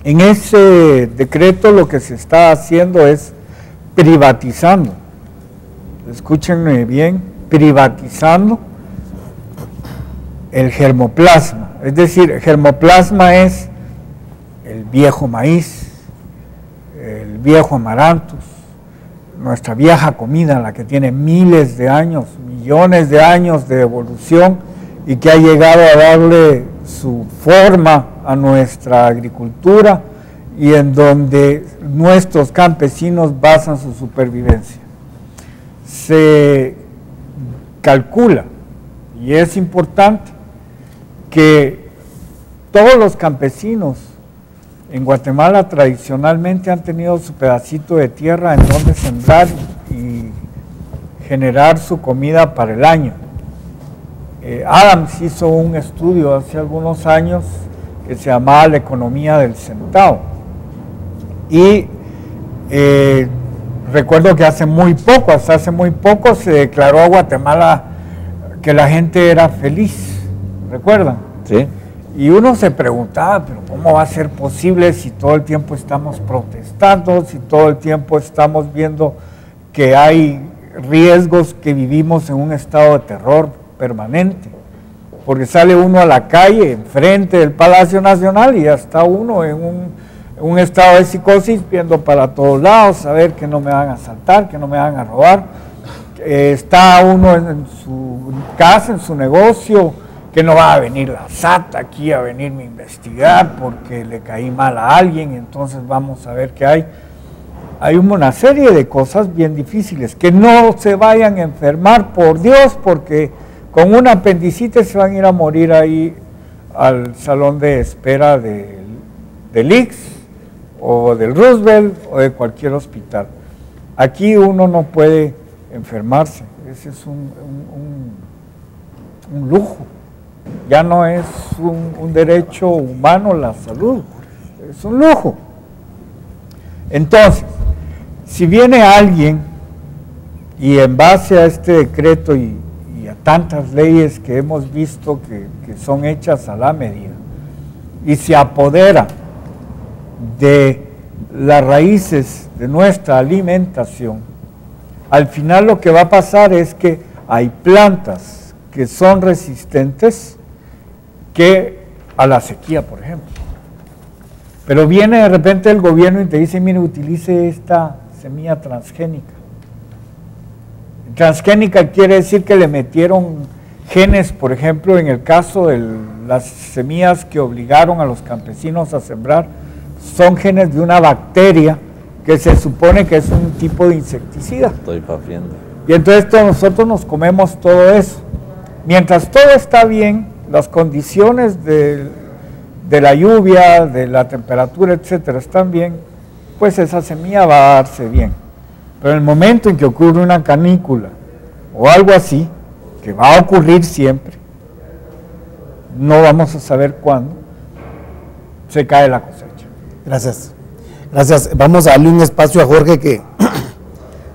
En ese decreto lo que se está haciendo es privatizando, escúchenme bien, privatizando el germoplasma. Es decir, el germoplasma es el viejo maíz, el viejo amaranthus, nuestra vieja comida, la que tiene miles de años, millones de años de evolución y que ha llegado a darle su forma a nuestra agricultura y en donde nuestros campesinos basan su supervivencia. Se calcula, y es importante, que todos los campesinos en Guatemala tradicionalmente han tenido su pedacito de tierra en donde sembrar y generar su comida para el año. Adams hizo un estudio hace algunos años que se llamaba la economía del centavo y recuerdo que hasta hace muy poco se declaró a Guatemala que la gente era feliz, ¿recuerdan? Sí. Y uno se preguntaba, pero ¿cómo va a ser posible si todo el tiempo estamos protestando, si todo el tiempo estamos viendo que hay riesgos, que vivimos en un estado de terror permanente? Porque sale uno a la calle, enfrente del Palacio Nacional, y ya está uno en un estado de psicosis, viendo para todos lados, saber que no me van a asaltar, que no me van a robar. Está uno en su casa, en su negocio, que no va a venir la SAT aquí a venirme a investigar porque le caí mal a alguien, entonces vamos a ver qué hay. Hay una serie de cosas bien difíciles, que no se vayan a enfermar, por Dios, porque con una apendicitis se van a ir a morir ahí al salón de espera del IX o del Roosevelt o de cualquier hospital. Aquí uno no puede enfermarse, ese es un lujo. Ya no es un derecho humano la salud, es un lujo. Entonces, si viene alguien y en base a este decreto y a tantas leyes que hemos visto que son hechas a la medida, y se apodera de las raíces de nuestra alimentación, al final lo que va a pasar es que hay plantas que son resistentes que a la sequía, por ejemplo. Pero viene de repente el gobierno y te dice, mire, utilice esta semilla transgénica. Transgénica quiere decir que le metieron genes, por ejemplo, en el caso de las semillas que obligaron a los campesinos a sembrar, son genes de una bacteria que se supone que es un tipo de insecticida. Estoy pafiando. Y entonces nosotros nos comemos todo eso. Mientras todo está bien, las condiciones de la lluvia, de la temperatura, etcétera, están bien, pues esa semilla va a darse bien. Pero en el momento en que ocurre una canícula o algo así, que va a ocurrir siempre, no vamos a saber cuándo, se cae la cosecha. Gracias. Gracias. Vamos a darle un espacio a Jorge, que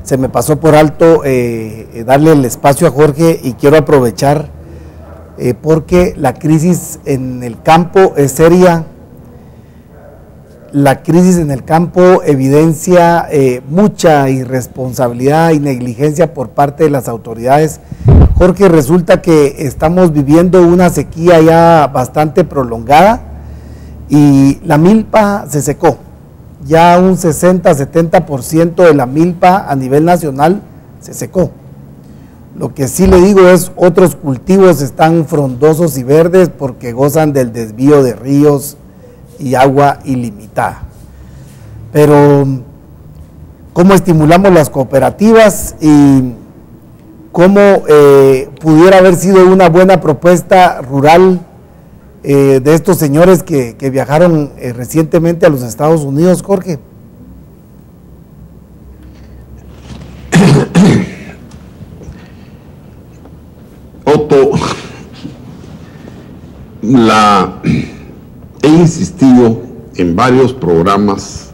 se me pasó por alto darle el espacio a Jorge, y quiero aprovechar porque la crisis en el campo es seria. La crisis en el campo evidencia mucha irresponsabilidad y negligencia por parte de las autoridades. Jorge, resulta que estamos viviendo una sequía ya bastante prolongada y la milpa se secó. Ya un 60-70% de la milpa a nivel nacional se secó. Lo que sí le digo es, otros cultivos están frondosos y verdes porque gozan del desvío de ríos y agua ilimitada. Pero, ¿cómo estimulamos las cooperativas y cómo pudiera haber sido una buena propuesta rural de estos señores que viajaron recientemente a los Estados Unidos, Jorge? Otto, he insistido en varios programas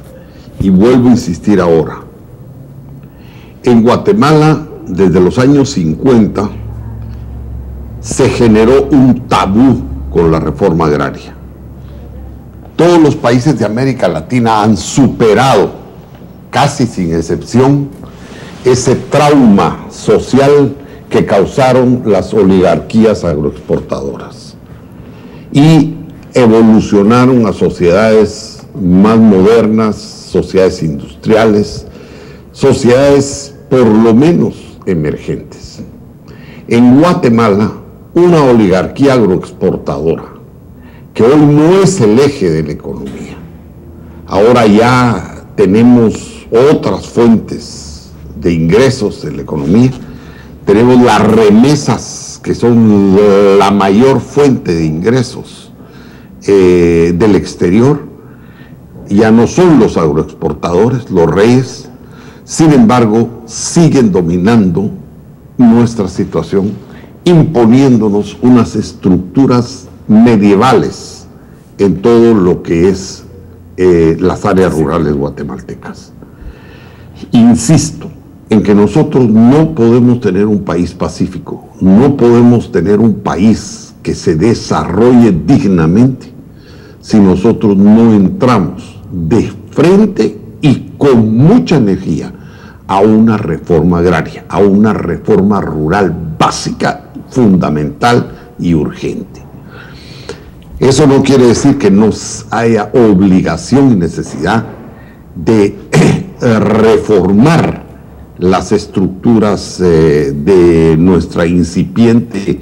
y vuelvo a insistir ahora. En Guatemala, desde los años 50, se generó un tabú con la reforma agraria. Todos los países de América Latina han superado, casi sin excepción, ese trauma social que causaron las oligarquías agroexportadoras y evolucionaron a sociedades más modernas, sociedades industriales, sociedades por lo menos emergentes. En Guatemala, una oligarquía agroexportadora, que hoy no es el eje de la economía, ahora ya tenemos otras fuentes de ingresos en la economía, tenemos las remesas, que son la mayor fuente de ingresos del exterior, ya no son los agroexportadores, los reyes, sin embargo, siguen dominando nuestra situación, imponiéndonos unas estructuras medievales en todo lo que es las áreas rurales guatemaltecas. Insisto en que nosotros no podemos tener un país pacífico, no podemos tener un país que se desarrolle dignamente si nosotros no entramos de frente y con mucha energía a una reforma agraria, a una reforma rural básica, fundamental y urgente. Eso no quiere decir que no haya obligación y necesidad de reformar las estructuras de nuestra incipiente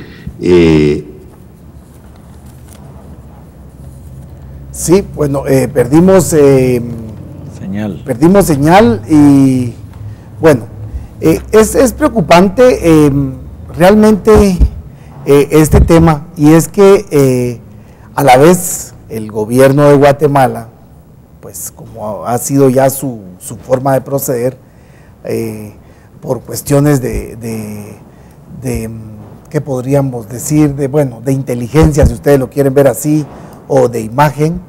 sí, bueno, perdimos señal y bueno, es preocupante realmente este tema, y es que a la vez el gobierno de Guatemala, pues como ha sido ya su forma de proceder, por cuestiones ¿qué podríamos decir? De inteligencia, si ustedes lo quieren ver así, o de imagen,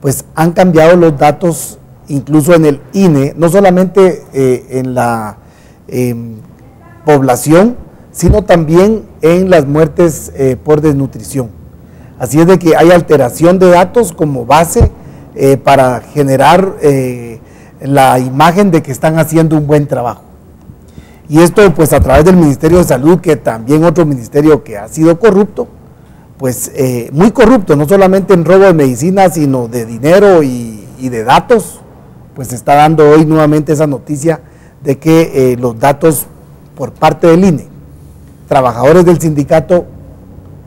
pues han cambiado los datos, incluso en el INE, no solamente en la población, sino también en las muertes por desnutrición. Así es de que hay alteración de datos como base para generar la imagen de que están haciendo un buen trabajo. Y esto pues a través del Ministerio de Salud, que también otro ministerio que ha sido corrupto, pues muy corrupto, no solamente en robo de medicinas, sino de dinero y de datos, pues está dando hoy nuevamente esa noticia de que los datos por parte del INE, trabajadores del sindicato,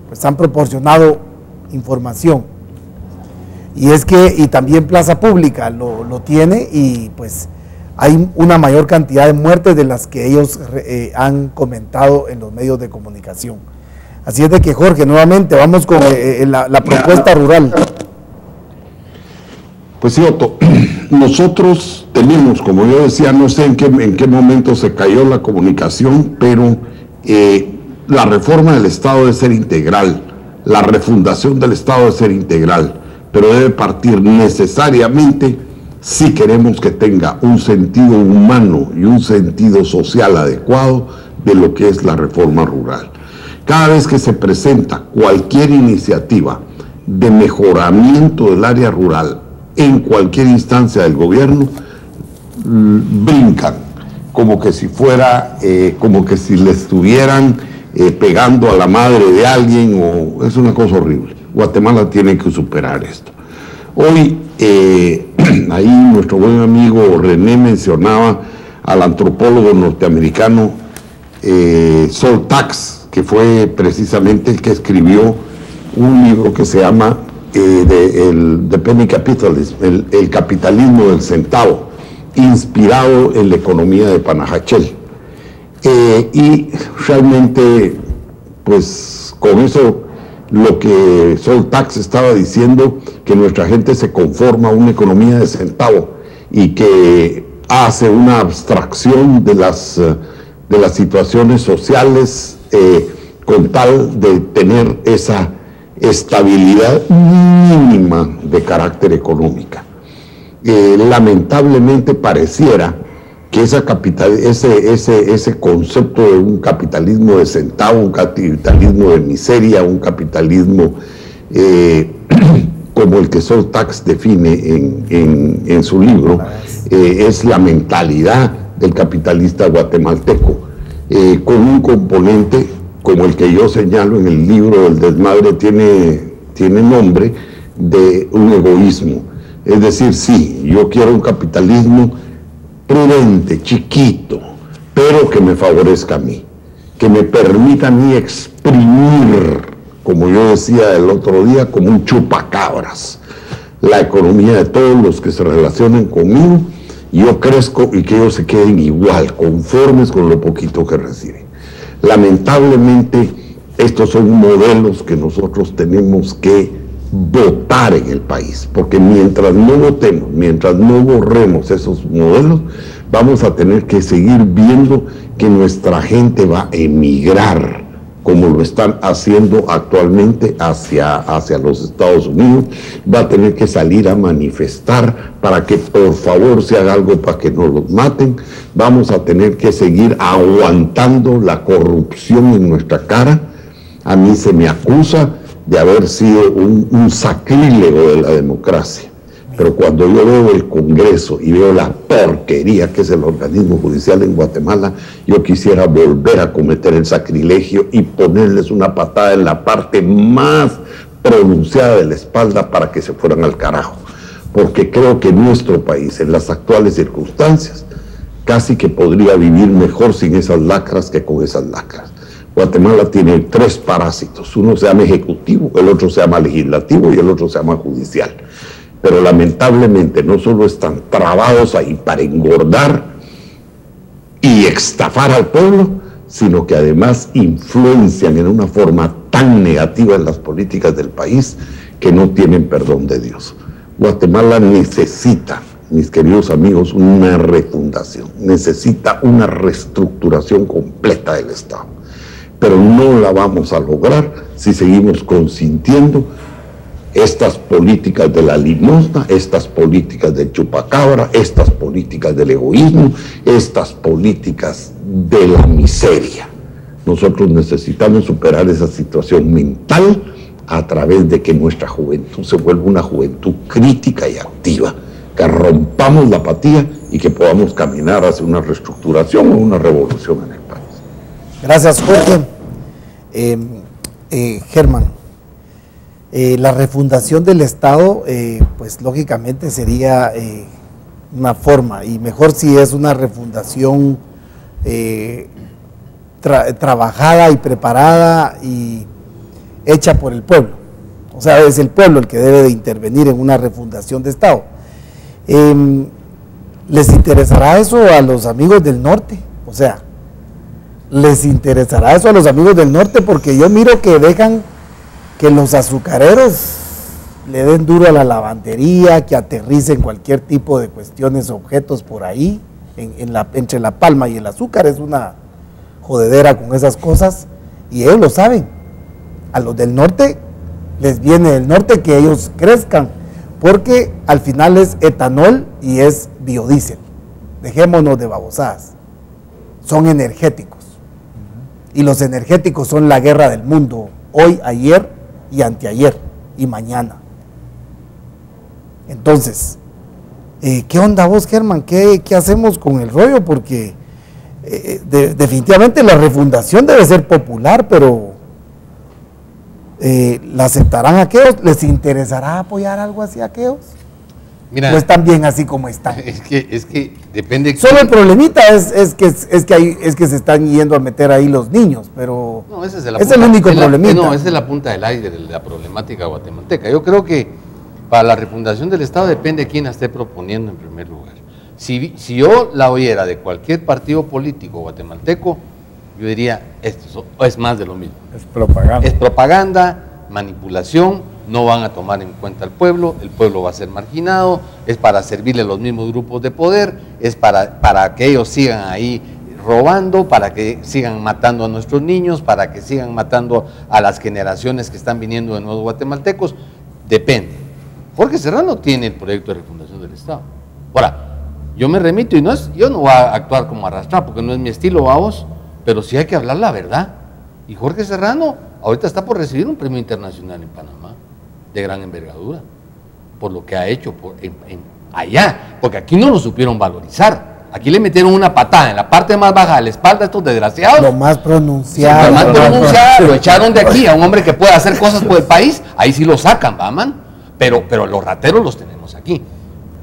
pues han proporcionado información. Y es que, y también Plaza Pública lo tiene, y pues hay una mayor cantidad de muertes de las que ellos han comentado en los medios de comunicación. Así es de que, Jorge, nuevamente vamos con la propuesta rural. Pues sí, Otto, nosotros tenemos, como yo decía, no sé en qué momento se cayó la comunicación, pero la reforma del Estado debe ser integral, la refundación del Estado debe ser integral, pero debe partir necesariamente, si queremos que tenga un sentido humano y un sentido social adecuado, de lo que es la reforma rural. Cada vez que se presenta cualquier iniciativa de mejoramiento del área rural en cualquier instancia del gobierno, brincan como que si fuera, como que si le estuvieran pegando a la madre de alguien, o es una cosa horrible. Guatemala tiene que superar esto. Hoy, ahí nuestro buen amigo René mencionaba al antropólogo norteamericano Saul Tax, que fue precisamente el que escribió un libro que se llama The Penny Capitalism, el capitalismo del centavo, inspirado en la economía de Panajachel. Y realmente, pues con eso, lo que Saul Tax estaba diciendo, que nuestra gente se conforma a una economía de centavo y que hace una abstracción de las situaciones sociales con tal de tener esa estabilidad mínima de carácter económica. Lamentablemente pareciera que ese concepto de un capitalismo de centavo, un capitalismo de miseria, un capitalismo como el que Sol Tax define en su libro, es la mentalidad del capitalista guatemalteco, con un componente como el que yo señalo en el libro. El desmadre tiene nombre de un egoísmo. Es decir, sí, yo quiero un capitalismo prudente, chiquito, pero que me favorezca a mí, que me permita a mí exprimir, como yo decía el otro día, como un chupacabras, la economía de todos los que se relacionen conmigo, y yo crezco y que ellos se queden igual, conformes con lo poquito que reciben. Lamentablemente, estos son modelos que nosotros tenemos que votar en el país, porque mientras no votemos, mientras no borremos esos modelos, vamos a tener que seguir viendo que nuestra gente va a emigrar, como lo están haciendo actualmente hacia los Estados Unidos. Va a tener que salir a manifestar para que por favor se haga algo para que no los maten. Vamos a tener que seguir aguantando la corrupción en nuestra cara. A mí se me acusa de haber sido un sacrílego de la democracia. Pero cuando yo veo el Congreso y veo la porquería que es el organismo judicial en Guatemala, yo quisiera volver a cometer el sacrilegio y ponerles una patada en la parte más pronunciada de la espalda para que se fueran al carajo. Porque creo que nuestro país, en las actuales circunstancias, casi que podría vivir mejor sin esas lacras que con esas lacras. Guatemala tiene 3 parásitos, uno se llama ejecutivo, el otro se llama legislativo y el otro se llama judicial. Pero lamentablemente no solo están trabados ahí para engordar y estafar al pueblo, sino que además influencian en una forma tan negativa en las políticas del país que no tienen perdón de Dios. Guatemala necesita, mis queridos amigos, una refundación, necesita una reestructuración completa del Estado. Pero no la vamos a lograr si seguimos consintiendo estas políticas de la limosna, estas políticas del chupacabra, estas políticas del egoísmo, estas políticas de la miseria. Nosotros necesitamos superar esa situación mental a través de que nuestra juventud se vuelva una juventud crítica y activa, que rompamos la apatía y que podamos caminar hacia una reestructuración o una revolución en el país. Gracias, Jorge. Germán, la refundación del Estado, pues lógicamente sería una forma, y mejor si es una refundación trabajada y preparada y hecha por el pueblo. O sea, es el pueblo el que debe de intervenir en una refundación de Estado. ¿Les interesará eso a los amigos del norte? O sea, ¿les interesará eso a los amigos del norte? Porque yo miro que dejan que los azucareros le den duro a la lavandería, que aterricen cualquier tipo de cuestiones, objetos por ahí, entre la palma y el azúcar. Es una jodedera con esas cosas, y ellos lo saben. A los del norte les viene del norte que ellos crezcan, porque al final es etanol y es biodiesel. Dejémonos de babosadas. Son energéticos. Y los energéticos son la guerra del mundo, hoy, ayer y anteayer y mañana. Entonces, ¿qué onda vos, Germán? ¿Qué hacemos con el rollo? Porque definitivamente la refundación debe ser popular, pero ¿la aceptarán aquellos? ¿Les interesará apoyar algo así a aquellos? Mira, no están bien así como están. Es que depende. Solo el problemita es que se están yendo a meter ahí los niños, pero no, ese es el único problemita. No, esa es la punta del iceberg de la problemática guatemalteca. Yo creo que para la refundación del Estado depende de quién la esté proponiendo en primer lugar. Si yo la oyera de cualquier partido político guatemalteco, yo diría, esto es más de lo mismo. Es propaganda. Es propaganda, manipulación. No van a tomar en cuenta al pueblo, el pueblo va a ser marginado, es para servirle a los mismos grupos de poder, es para que ellos sigan ahí robando, para que sigan matando a nuestros niños, para que sigan matando a las generaciones que están viniendo de nuevos guatemaltecos. Depende. Jorge Serrano tiene el proyecto de refundación del Estado. Ahora, yo me remito, y yo no voy a actuar como arrastrar, porque no es mi estilo, vamos, pero sí hay que hablar la verdad. Y Jorge Serrano ahorita está por recibir un premio internacional en Panamá. de gran envergadura, por lo que ha hecho allá, porque aquí no lo supieron valorizar. Aquí le metieron una patada en la parte más baja de la espalda a estos desgraciados. Lo más pronunciado. Lo más pronunciado, lo echaron de aquí a un hombre que puede hacer cosas por el país, ahí sí lo sacan, ¿va, man? Pero los rateros los tenemos aquí.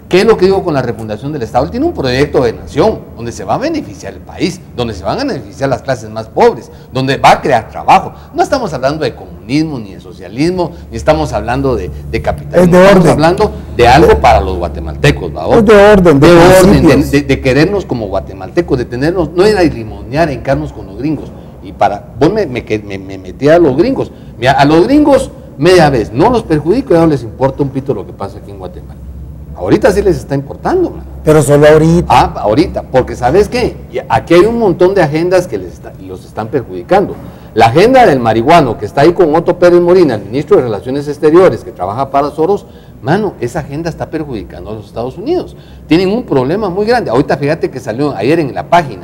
¿Qué es lo que digo con la refundación del Estado? Él tiene un proyecto de nación donde se va a beneficiar el país, donde se van a beneficiar las clases más pobres, donde va a crear trabajo. No estamos hablando de comunismo, ni de socialismo, ni estamos hablando de capitalismo. Estamos hablando de algo para los guatemaltecos, ¿va? Es de orden, de querernos como guatemaltecos, de tenernos, no ir a limonear, a hincarnos con los gringos. Y vos me metí a los gringos. Mira, a los gringos, media vez, no los perjudico, ya no les importa un pito lo que pasa aquí en Guatemala. Ahorita sí les está importando, man. Pero solo ahorita. Ahorita, porque ¿sabes qué? Aquí hay un montón de agendas que los están perjudicando. La agenda del marihuano, que está ahí con Otto Pérez Molina, el ministro de Relaciones Exteriores, que trabaja para Soros, mano, esa agenda está perjudicando a los Estados Unidos. Tienen un problema muy grande. Ahorita fíjate que salió ayer en la página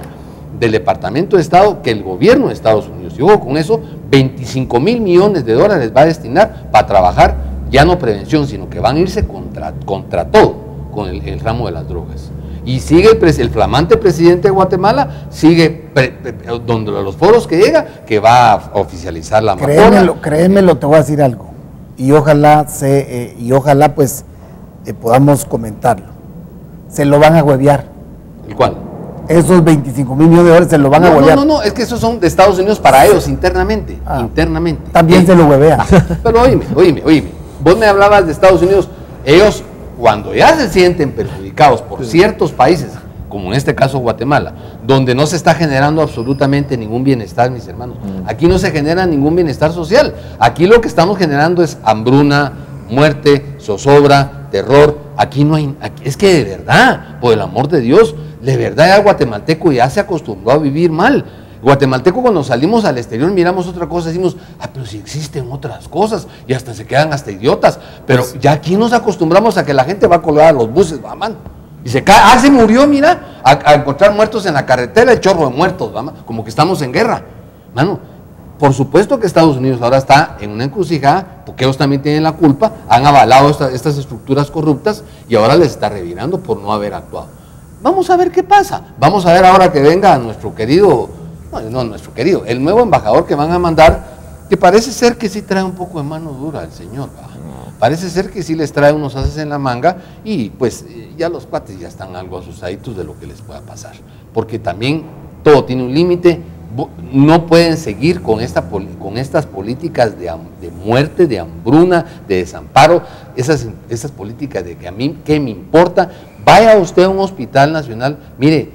del Departamento de Estado que el gobierno de Estados Unidos, y ojo con eso, 25 mil millones de dólares va a destinar para trabajar ya no prevención, sino que van a irse contra todo con el ramo de las drogas. Y sigue el flamante presidente de Guatemala, sigue donde los foros que llega, que va a oficializar la amapola. Créemelo, te voy a decir algo. Y ojalá pues podamos comentarlo. Se lo van a huevear. ¿El cuál? Esos 25 mil millones de dólares se lo van a huevear. No, es que esos son de Estados Unidos para ellos internamente. Internamente. También se lo huevean. Pero oíme. Vos me hablabas de Estados Unidos, ellos cuando ya se sienten perjudicados por ciertos países, como en este caso Guatemala, donde no se está generando absolutamente ningún bienestar, mis hermanos. Aquí no se genera ningún bienestar social. Aquí lo que estamos generando es hambruna, muerte, zozobra, terror. Aquí no hay, es que de verdad, por el amor de Dios, de verdad el guatemalteco ya se acostumbró a vivir mal. Guatemalteco, cuando salimos al exterior miramos otra cosa, decimos, pero si existen otras cosas, y hasta se quedan hasta idiotas, pero ya aquí nos acostumbramos a que la gente va a colgar a los buses, va, man, y se cae, se murió, mira, a encontrar muertos en la carretera, el chorro de muertos, va, man, como que estamos en guerra, mano. Por supuesto que Estados Unidos ahora está en una encrucijada, porque ellos también tienen la culpa, han avalado estas estructuras corruptas, y ahora les está revirando por no haber actuado. Vamos a ver qué pasa, vamos a ver ahora que venga nuestro querido, el nuevo embajador que van a mandar, que parece ser que sí trae un poco de mano dura el señor, ¿va? Parece ser que sí les trae unos haces en la manga, y pues ya los cuates ya están algo asustaditos de lo que les pueda pasar, porque también todo tiene un límite. No pueden seguir con estas políticas de muerte, de hambruna, de desamparo, esas políticas de que a mí, ¿qué me importa? Vaya usted a un hospital nacional, mire,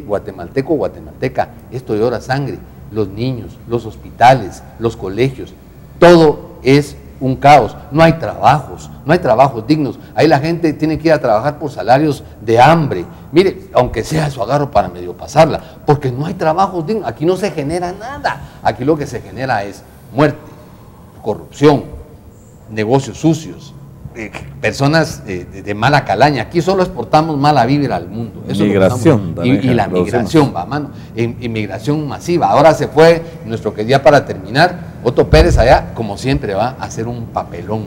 guatemalteco, guatemalteca, esto llora sangre, los niños, los hospitales, los colegios, todo es un caos, no hay trabajos dignos, ahí la gente tiene que ir a trabajar por salarios de hambre, mire, aunque sea su agarro para medio pasarla, porque no hay trabajos dignos, aquí no se genera nada, aquí lo que se genera es muerte, corrupción, negocios sucios, personas de mala calaña, aquí solo exportamos mala vibra al mundo. Eso migración. Y la migración, va, mano, inmigración masiva. Ahora se fue nuestro querido, para terminar, Otto Pérez allá, como siempre, va a hacer un papelón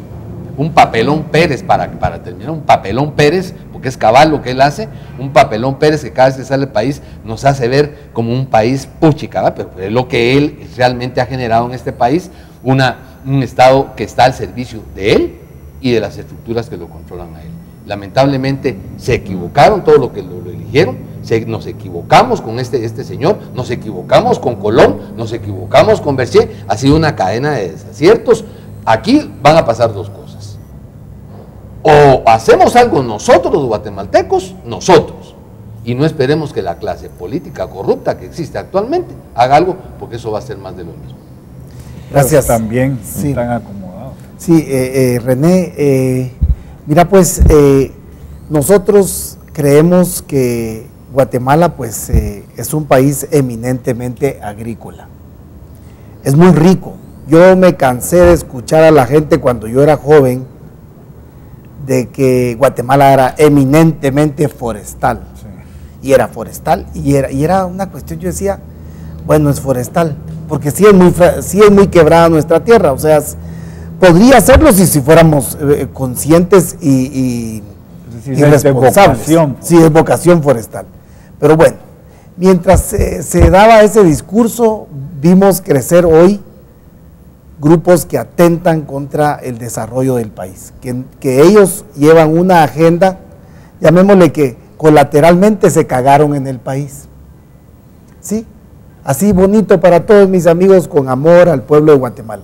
Pérez, para terminar, un papelón Pérez, porque es cabal lo que él hace, un papelón Pérez que cada vez que sale del país nos hace ver como un país puchica, ¿va? Pero es lo que él realmente ha generado en este país, un Estado que está al servicio de él y de las estructuras que lo controlan a él. Lamentablemente se equivocaron todos los que lo eligieron, nos equivocamos con este señor, nos equivocamos con Colón, nos equivocamos con Berchier, ha sido una cadena de desaciertos. Aquí van a pasar dos cosas: o hacemos algo nosotros los guatemaltecos, y no esperemos que la clase política corrupta que existe actualmente haga algo, porque eso va a ser más de lo mismo. Gracias. Pero también sí. Están acomodados. Sí, René, mira, pues nosotros creemos que Guatemala pues es un país eminentemente agrícola, es muy rico. Yo me cansé de escuchar a la gente cuando yo era joven de que Guatemala era eminentemente forestal, sí. Y era forestal, y era una cuestión, yo decía, bueno, es forestal, porque sí es muy quebrada nuestra tierra, o sea, podría hacerlo si fuéramos conscientes y responsables. Sí, es vocación forestal. Pero bueno, mientras se daba ese discurso, vimos crecer hoy grupos que atentan contra el desarrollo del país, que ellos llevan una agenda, llamémosle que colateralmente se cagaron en el país. ¿Sí? Así bonito para todos mis amigos, con amor al pueblo de Guatemala.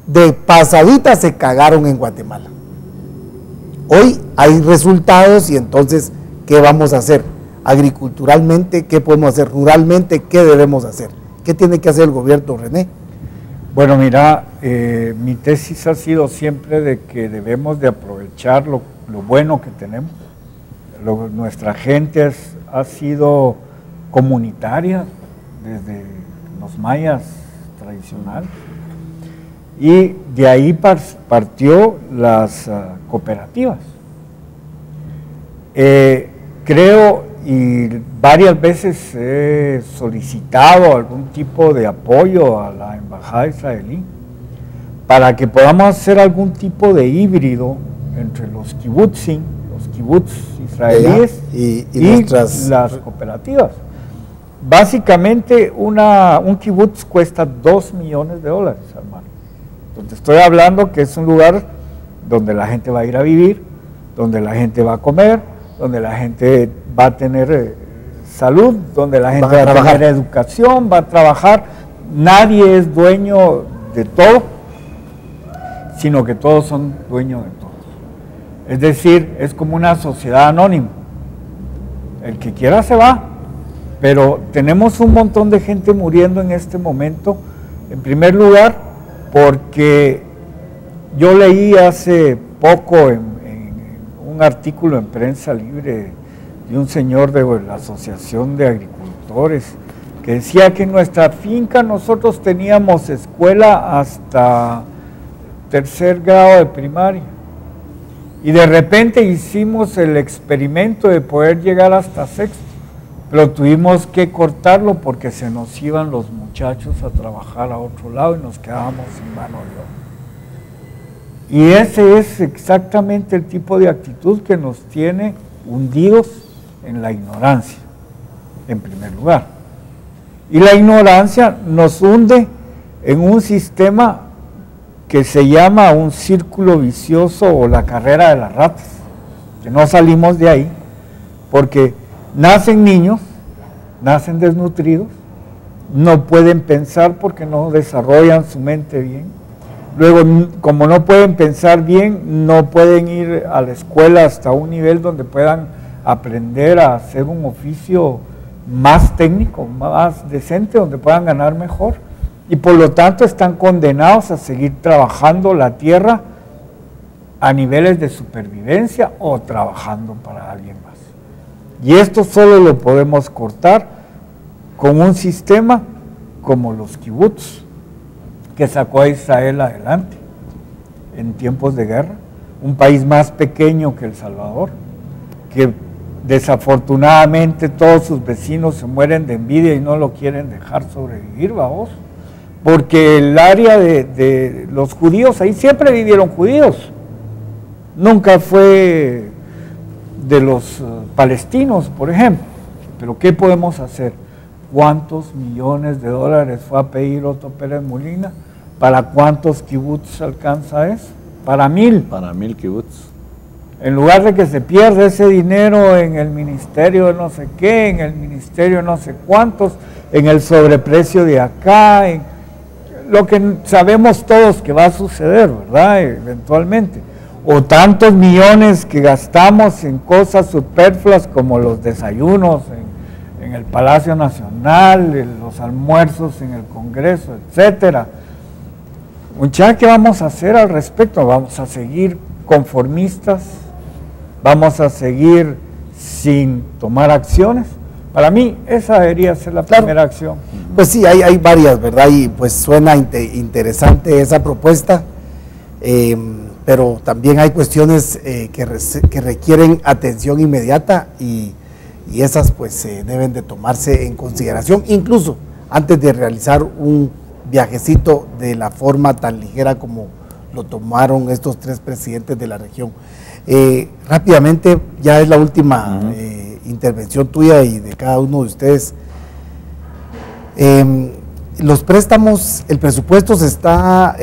De pasadita se cagaron en Guatemala. Hoy hay resultados y entonces, ¿qué vamos a hacer? Agriculturalmente, ¿qué podemos hacer? Ruralmente, ¿qué debemos hacer? ¿Qué tiene que hacer el gobierno, René? Bueno, mira, mi tesis ha sido siempre de que debemos de aprovechar lo bueno que tenemos. Nuestra gente ha sido comunitaria desde los mayas tradicionales, y de ahí partió las cooperativas. Creo, y varias veces he solicitado algún tipo de apoyo a la embajada israelí para que podamos hacer algún tipo de híbrido entre los kibutzim, los kibutz israelíes y las cooperativas. Básicamente un kibutz cuesta $2 millones, hermano. Entonces estoy hablando que es un lugar donde la gente va a ir a vivir, donde la gente va a comer, donde la gente va a tener salud, donde la gente va a tener educación, va a trabajar. Nadie es dueño de todo, sino que todos son dueños de todo. Es decir, es como una sociedad anónima. El que quiera se va, pero tenemos un montón de gente muriendo en este momento. En primer lugar, porque yo leí hace poco en un artículo en Prensa Libre de un señor de la Asociación de Agricultores que decía que en nuestra finca nosotros teníamos escuela hasta 3er grado de primaria, y de repente hicimos el experimento de poder llegar hasta 6º, pero tuvimos que cortarlo porque se nos iban los muchachos a trabajar a otro lado y nos quedábamos sin mano de obra. Y ese es exactamente el tipo de actitud que nos tiene hundidos en la ignorancia, en primer lugar. Y la ignorancia nos hunde en un sistema que se llama un círculo vicioso o la carrera de las ratas, que no salimos de ahí, porque nacen niños, nacen desnutridos, no pueden pensar porque no desarrollan su mente bien. Luego, como no pueden pensar bien, no pueden ir a la escuela hasta un nivel donde puedan aprender a hacer un oficio más técnico, más decente, donde puedan ganar mejor. Y por lo tanto están condenados a seguir trabajando la tierra a niveles de supervivencia o trabajando para alguien más. Y esto solo lo podemos cortar con un sistema como los kibutz, que sacó a Israel adelante en tiempos de guerra, un país más pequeño que El Salvador, que desafortunadamente todos sus vecinos se mueren de envidia y no lo quieren dejar sobrevivir, vamos, porque el área de los judíos, ahí siempre vivieron judíos, nunca fue de los palestinos, por ejemplo. Pero ¿qué podemos hacer? ¿Cuántos millones de dólares fue a pedir Otto Pérez Molina? ¿Para cuántos kibutz alcanza eso? Para 1000. Para 1000 kibutz. En lugar de que se pierda ese dinero en el ministerio de no sé qué, en el ministerio de no sé cuántos, en el sobreprecio de acá, en lo que sabemos todos que va a suceder, ¿verdad? Eventualmente. O tantos millones que gastamos en cosas superfluas como los desayunos en el Palacio Nacional, los almuerzos en el Congreso, etcétera. Muchachos, ¿qué vamos a hacer al respecto? Vamos a seguir conformistas, vamos a seguir sin tomar acciones. Para mí esa debería ser la primera acción. Pues sí, hay varias, ¿verdad? Y pues suena interesante esa propuesta, pero también hay cuestiones que requieren atención inmediata y esas pues deben de tomarse en consideración, incluso antes de realizar un viajecito de la forma tan ligera como lo tomaron estos 3 presidentes de la región. Rápidamente, ya es la última intervención tuya y de cada uno de ustedes. Los préstamos, el presupuesto se está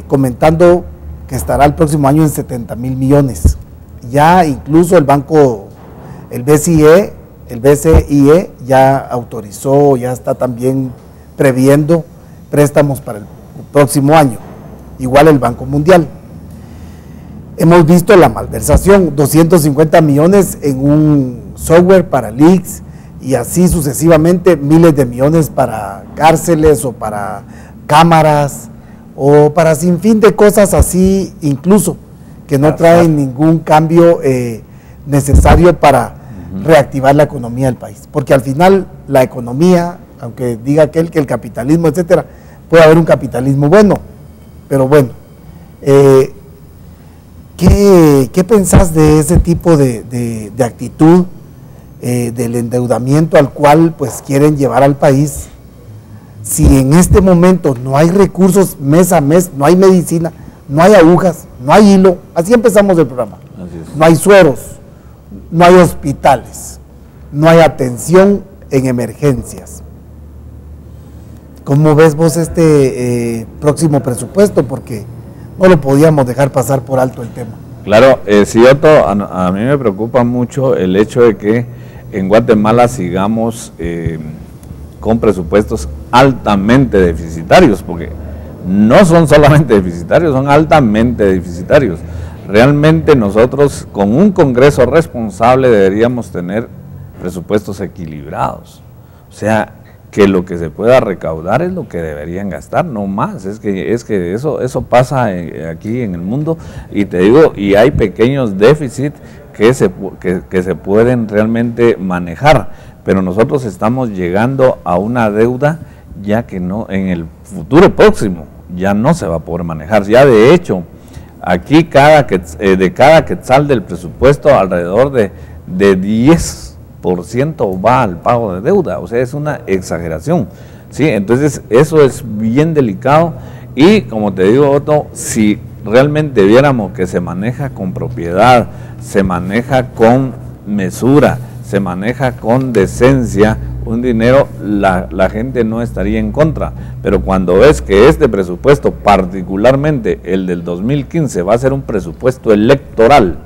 comentando que estará el próximo año en 70 mil millones. Ya incluso el banco, el BCE ya autorizó, ya está también previendo préstamos para el próximo año, igual el Banco Mundial. Hemos visto la malversación, 250 millones en un software para leaks y así sucesivamente, miles de millones para cárceles o para cámaras o para sin fin de cosas así, incluso que no traen ningún cambio necesario para reactivar la economía del país, porque al final la economía, aunque diga aquel que el capitalismo, etcétera, puede haber un capitalismo bueno, pero bueno, ¿qué pensás de ese tipo de actitud, del endeudamiento al cual pues quieren llevar al país? Si en este momento no hay recursos mes a mes, no hay medicina, no hay agujas, no hay hilo, así empezamos el programa, no hay sueros, no hay hospitales, no hay atención en emergencias. ¿Cómo ves vos este próximo presupuesto? Porque no lo podíamos dejar pasar por alto el tema. Claro, sí, Otto, a mí me preocupa mucho el hecho de que en Guatemala sigamos con presupuestos altamente deficitarios, porque no son solamente deficitarios, son altamente deficitarios. Realmente nosotros con un Congreso responsable deberíamos tener presupuestos equilibrados, o sea, que lo que se pueda recaudar es lo que deberían gastar, no más. Es que eso pasa aquí en el mundo, y te digo, y hay pequeños déficits que se pueden realmente manejar, pero nosotros estamos llegando a una deuda ya que no, en el futuro próximo ya no se va a poder manejar. Ya de hecho, aquí de cada quetzal del presupuesto, alrededor de 10% va al pago de deuda, o sea, es una exageración, ¿sí? Entonces, eso es bien delicado, y como te digo, Otto, si realmente viéramos que se maneja con propiedad, se maneja con mesura, se maneja con decencia un dinero, la gente no estaría en contra. Pero cuando ves que este presupuesto, particularmente el del 2015, va a ser un presupuesto electoral,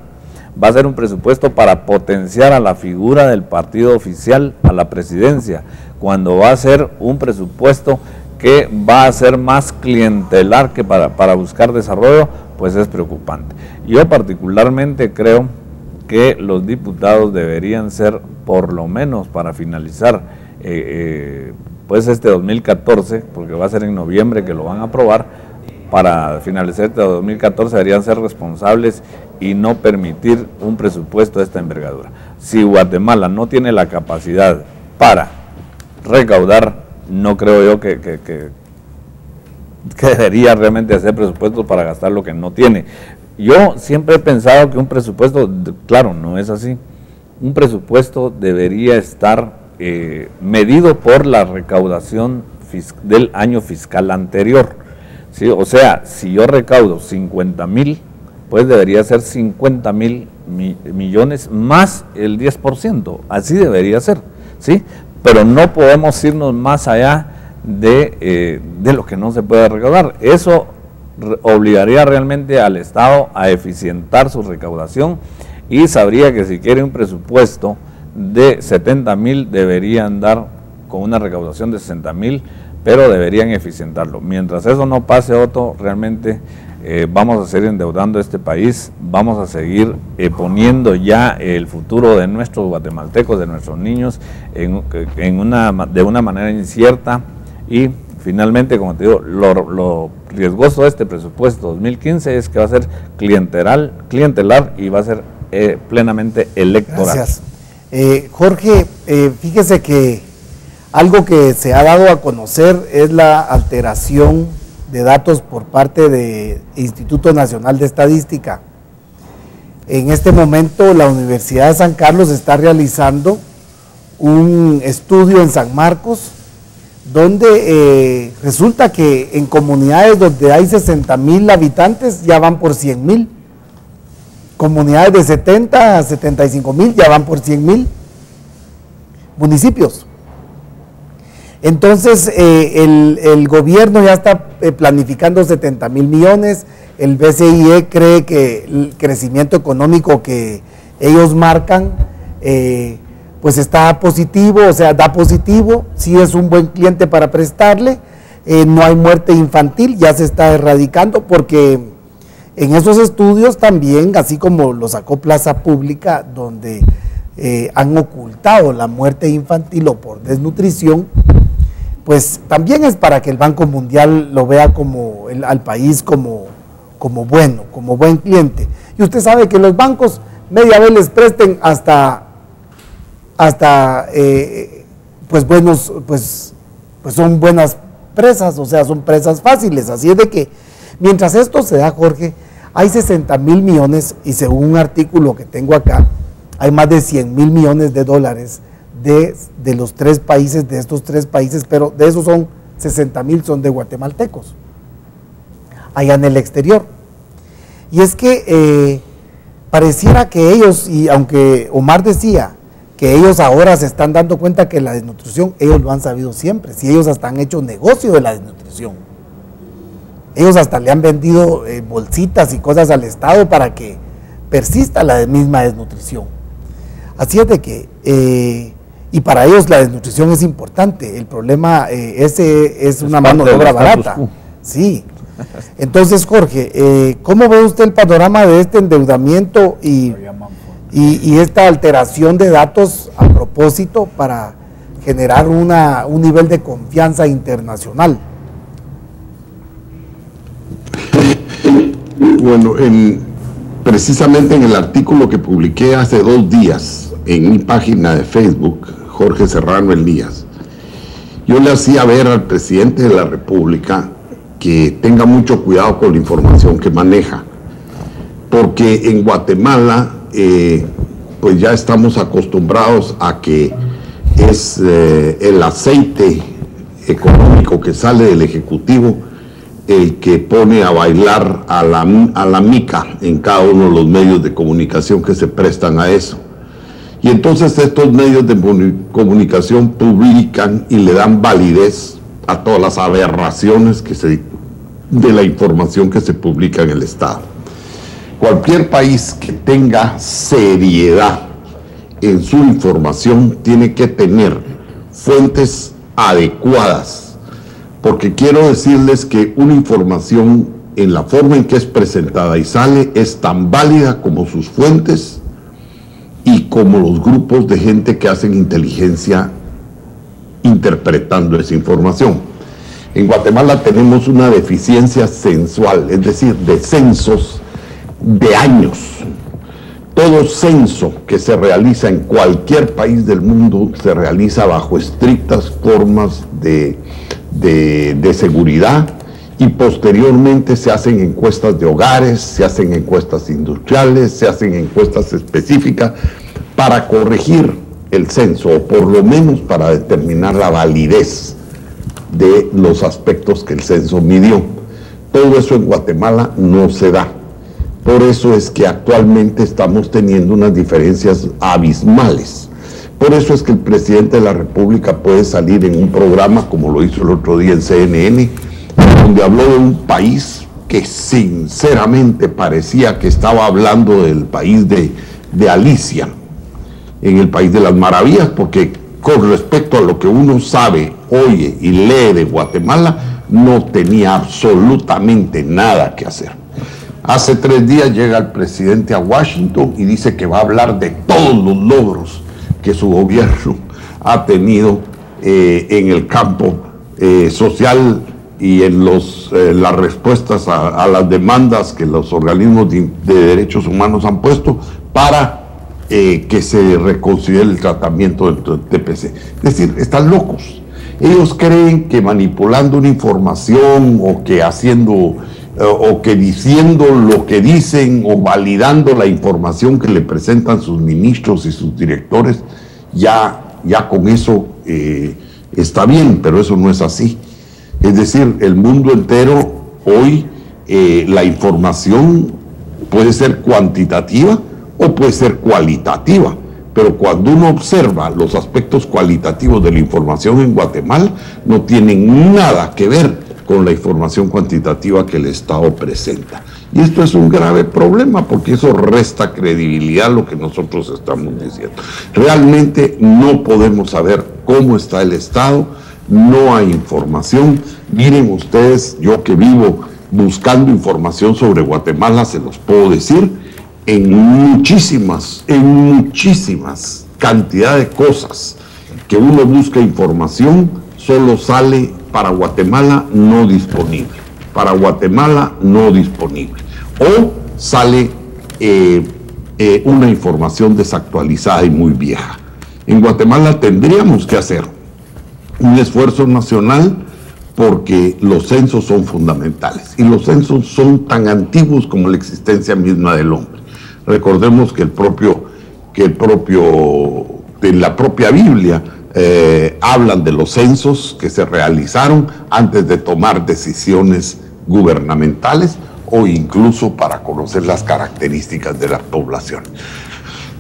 va a ser un presupuesto para potenciar a la figura del partido oficial a la presidencia, cuando va a ser un presupuesto que va a ser más clientelar que para buscar desarrollo, pues es preocupante. Yo particularmente creo que los diputados deberían ser, por lo menos para finalizar pues este 2014, porque va a ser en noviembre que lo van a aprobar, para finalizar este 2014 deberían ser responsables y no permitir un presupuesto de esta envergadura. Si Guatemala no tiene la capacidad para recaudar, no creo yo que debería realmente hacer presupuestos para gastar lo que no tiene. Yo siempre he pensado que un presupuesto, claro, no es así, un presupuesto debería estar medido por la recaudación del año fiscal anterior, ¿sí? O sea, si yo recaudo 50,000, pues debería ser 50,000 millones más el 10%, así debería ser, ¿sí? Pero no podemos irnos más allá de lo que no se puede recaudar. Eso obligaría realmente al Estado a eficientar su recaudación, y sabría que si quiere un presupuesto de 70,000 deberían dar con una recaudación de 60,000, pero deberían eficientarlo. Mientras eso no pase, Otto, realmente vamos a seguir endeudando este país, vamos a seguir poniendo ya el futuro de nuestros guatemaltecos, de nuestros niños, de una manera incierta. Y finalmente, como te digo, lo riesgoso de este presupuesto 2015 es que va a ser clientelar y va a ser plenamente electoral. Gracias. Jorge, fíjese que algo que se ha dado a conocer es la alteración de datos por parte del Instituto Nacional de Estadística. En este momento la Universidad de San Carlos está realizando un estudio en San Marcos donde resulta que en comunidades donde hay 60,000 habitantes ya van por 100,000. Comunidades de 70 a 75,000 ya van por 100,000 municipios. Entonces el gobierno ya está planificando 70,000 millones, el BCIE cree que el crecimiento económico que ellos marcan pues está positivo, o sea, da positivo, sí es un buen cliente para prestarle, no hay muerte infantil, ya se está erradicando porque en esos estudios también, así como lo sacó Plaza Pública, donde han ocultado la muerte infantil o por desnutrición, pues también es para que el Banco Mundial lo vea como al país como bueno, como buen cliente. Y usted sabe que los bancos media vez les presten hasta pues buenos, pues son buenas presas, o sea, son presas fáciles. Así es de que mientras esto se da, Jorge, hay 60,000 millones y según un artículo que tengo acá, hay más de 100,000 millones de dólares de los 3 países, de estos 3 países, pero de esos 60,000 son de guatemaltecos, allá en el exterior. Y es que pareciera que ellos, y aunque Omar decía que ellos ahora se están dando cuenta que la desnutrición, ellos lo han sabido siempre, si ellos hasta han hecho negocio de la desnutrición. Ellos hasta le han vendido bolsitas y cosas al Estado para que persista la misma desnutrición. Así es de que, y para ellos la desnutrición es importante, el problema ese es una mano de obra barata. Sí. Entonces, Jorge, ¿cómo ve usted el panorama de este endeudamiento y esta alteración de datos a propósito para generar un nivel de confianza internacional? Bueno, precisamente en el artículo que publiqué hace 2 días en mi página de Facebook, Jorge Serrano Elías, yo le hacía ver al presidente de la República que tenga mucho cuidado con la información que maneja, porque en Guatemala pues ya estamos acostumbrados a que es el aceite económico que sale del Ejecutivo el que pone a bailar a la mica en cada uno de los medios de comunicación que se prestan a eso. Y entonces estos medios de comunicación publican y le dan validez a todas las aberraciones de la información que se publica en el Estado. Cualquier país que tenga seriedad en su información tiene que tener fuentes adecuadas, porque quiero decirles que una información en la forma en que es presentada y sale es tan válida como sus fuentes y como los grupos de gente que hacen inteligencia interpretando esa información. En Guatemala tenemos una deficiencia censual, es decir, de censos de años. Todo censo que se realiza en cualquier país del mundo se realiza bajo estrictas formas de seguridad y posteriormente se hacen encuestas de hogares, se hacen encuestas industriales, se hacen encuestas específicas para corregir el censo o por lo menos para determinar la validez de los aspectos que el censo midió. Todo eso en Guatemala no se da. Por eso es que actualmente estamos teniendo unas diferencias abismales. Por eso es que el presidente de la República puede salir en un programa, como lo hizo el otro día en CNN, donde habló de un país que sinceramente parecía que estaba hablando del país de Alicia, en el país de las maravillas, porque con respecto a lo que uno sabe, oye y lee de Guatemala, no tenía absolutamente nada que hacer. Hace 3 días llega el presidente a Washington y dice que va a hablar de todos los logros que su gobierno ha tenido en el campo social y en las respuestas a las demandas que los organismos de derechos humanos han puesto para que se reconsidere el tratamiento del TPC. Es decir, están locos. Ellos creen que manipulando una información o que haciendo o que diciendo lo que dicen o validando la información que le presentan sus ministros y sus directores, ya con eso Está bien, pero eso no es así. Es decir, el mundo entero hoy, la información puede ser cuantitativa o puede ser cualitativa, pero cuando uno observa los aspectos cualitativos de la información en Guatemala, no tienen nada que ver con la información cuantitativa que el Estado presenta. Y esto es un grave problema porque eso resta credibilidad a lo que nosotros estamos diciendo. Realmente no podemos saber cómo está el Estado, no hay información. Miren ustedes, yo que vivo buscando información sobre Guatemala, se los puedo decir, en muchísimas cantidad de cosas que uno busca información, solo sale para Guatemala no disponible, para Guatemala no disponible, o sale una información desactualizada y muy vieja. En Guatemala tendríamos que hacer un esfuerzo nacional porque los censos son fundamentales y los censos son tan antiguos como la existencia misma del hombre. Recordemos que en la propia Biblia hablan de los censos que se realizaron antes de tomar decisiones gubernamentales o incluso para conocer las características de la población.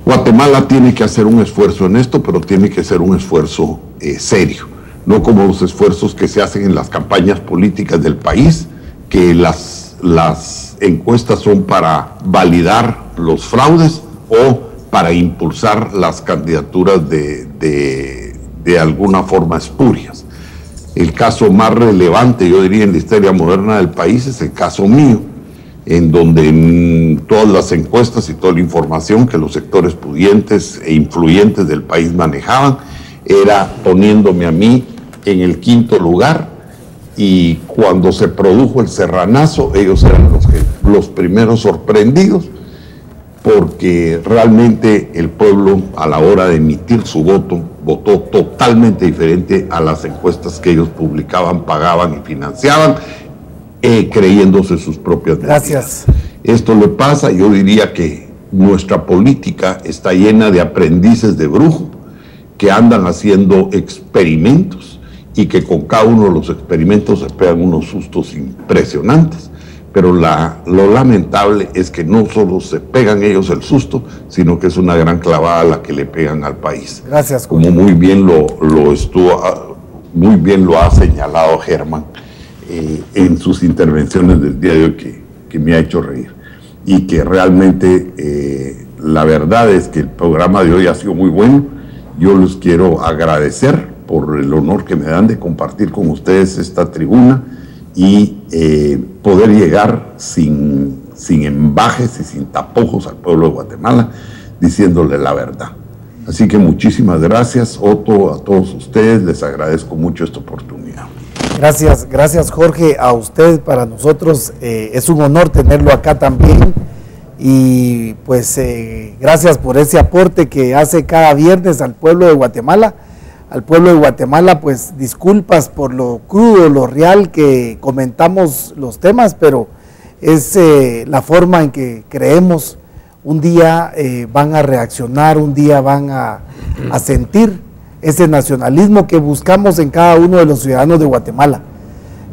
Guatemala tiene que hacer un esfuerzo en esto, pero tiene que ser un esfuerzo serio, no como los esfuerzos que se hacen en las campañas políticas del país, que las encuestas son para validar los fraudes o para impulsar las candidaturas de alguna forma espurias. El caso más relevante, yo diría, en la historia moderna del país es el caso mío, en donde en todas las encuestas y toda la información que los sectores pudientes e influyentes del país manejaban era poniéndome a mí en el 5º lugar, y cuando se produjo el serranazo ellos eran los primeros sorprendidos, porque realmente el pueblo a la hora de emitir su voto votó totalmente diferente a las encuestas que ellos publicaban, pagaban y financiaban, creyéndose sus propias mentiras. Gracias. Esto le pasa, yo diría que nuestra política está llena de aprendices de brujo que andan haciendo experimentos y que con cada uno de los experimentos se pegan unos sustos impresionantes. Pero lo lamentable es que no solo se pegan ellos el susto, sino que es una gran clavada la que le pegan al país. Gracias. Como muy bien lo ha señalado Germán en sus intervenciones del día de hoy, que me ha hecho reír. Y que realmente la verdad es que el programa de hoy ha sido muy bueno. Yo les quiero agradecer por el honor que me dan de compartir con ustedes esta tribuna y poder llegar sin embajes y sin tapujos al pueblo de Guatemala, diciéndole la verdad. Así que muchísimas gracias, Otto, a todos ustedes, les agradezco mucho esta oportunidad. Gracias Jorge, a usted. Para nosotros es un honor tenerlo acá también, y pues gracias por ese aporte que hace cada viernes al pueblo de Guatemala. Al pueblo de Guatemala, pues disculpas por lo crudo, lo real que comentamos los temas, pero es la forma en que creemos. Un día van a reaccionar, un día van a sentir ese nacionalismo que buscamos en cada uno de los ciudadanos de Guatemala.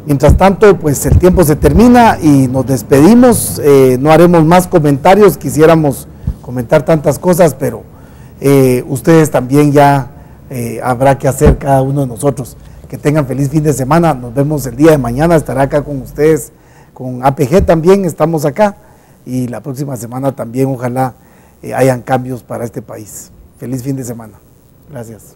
Mientras tanto, pues el tiempo se termina y nos despedimos. No haremos más comentarios, quisiéramos comentar tantas cosas, pero ustedes también ya habrá que hacer cada uno de nosotros. Que tengan feliz fin de semana, nos vemos el día de mañana, estará acá con ustedes, con APG también estamos acá, y la próxima semana también ojalá hayan cambios para este país. Feliz fin de semana. Gracias.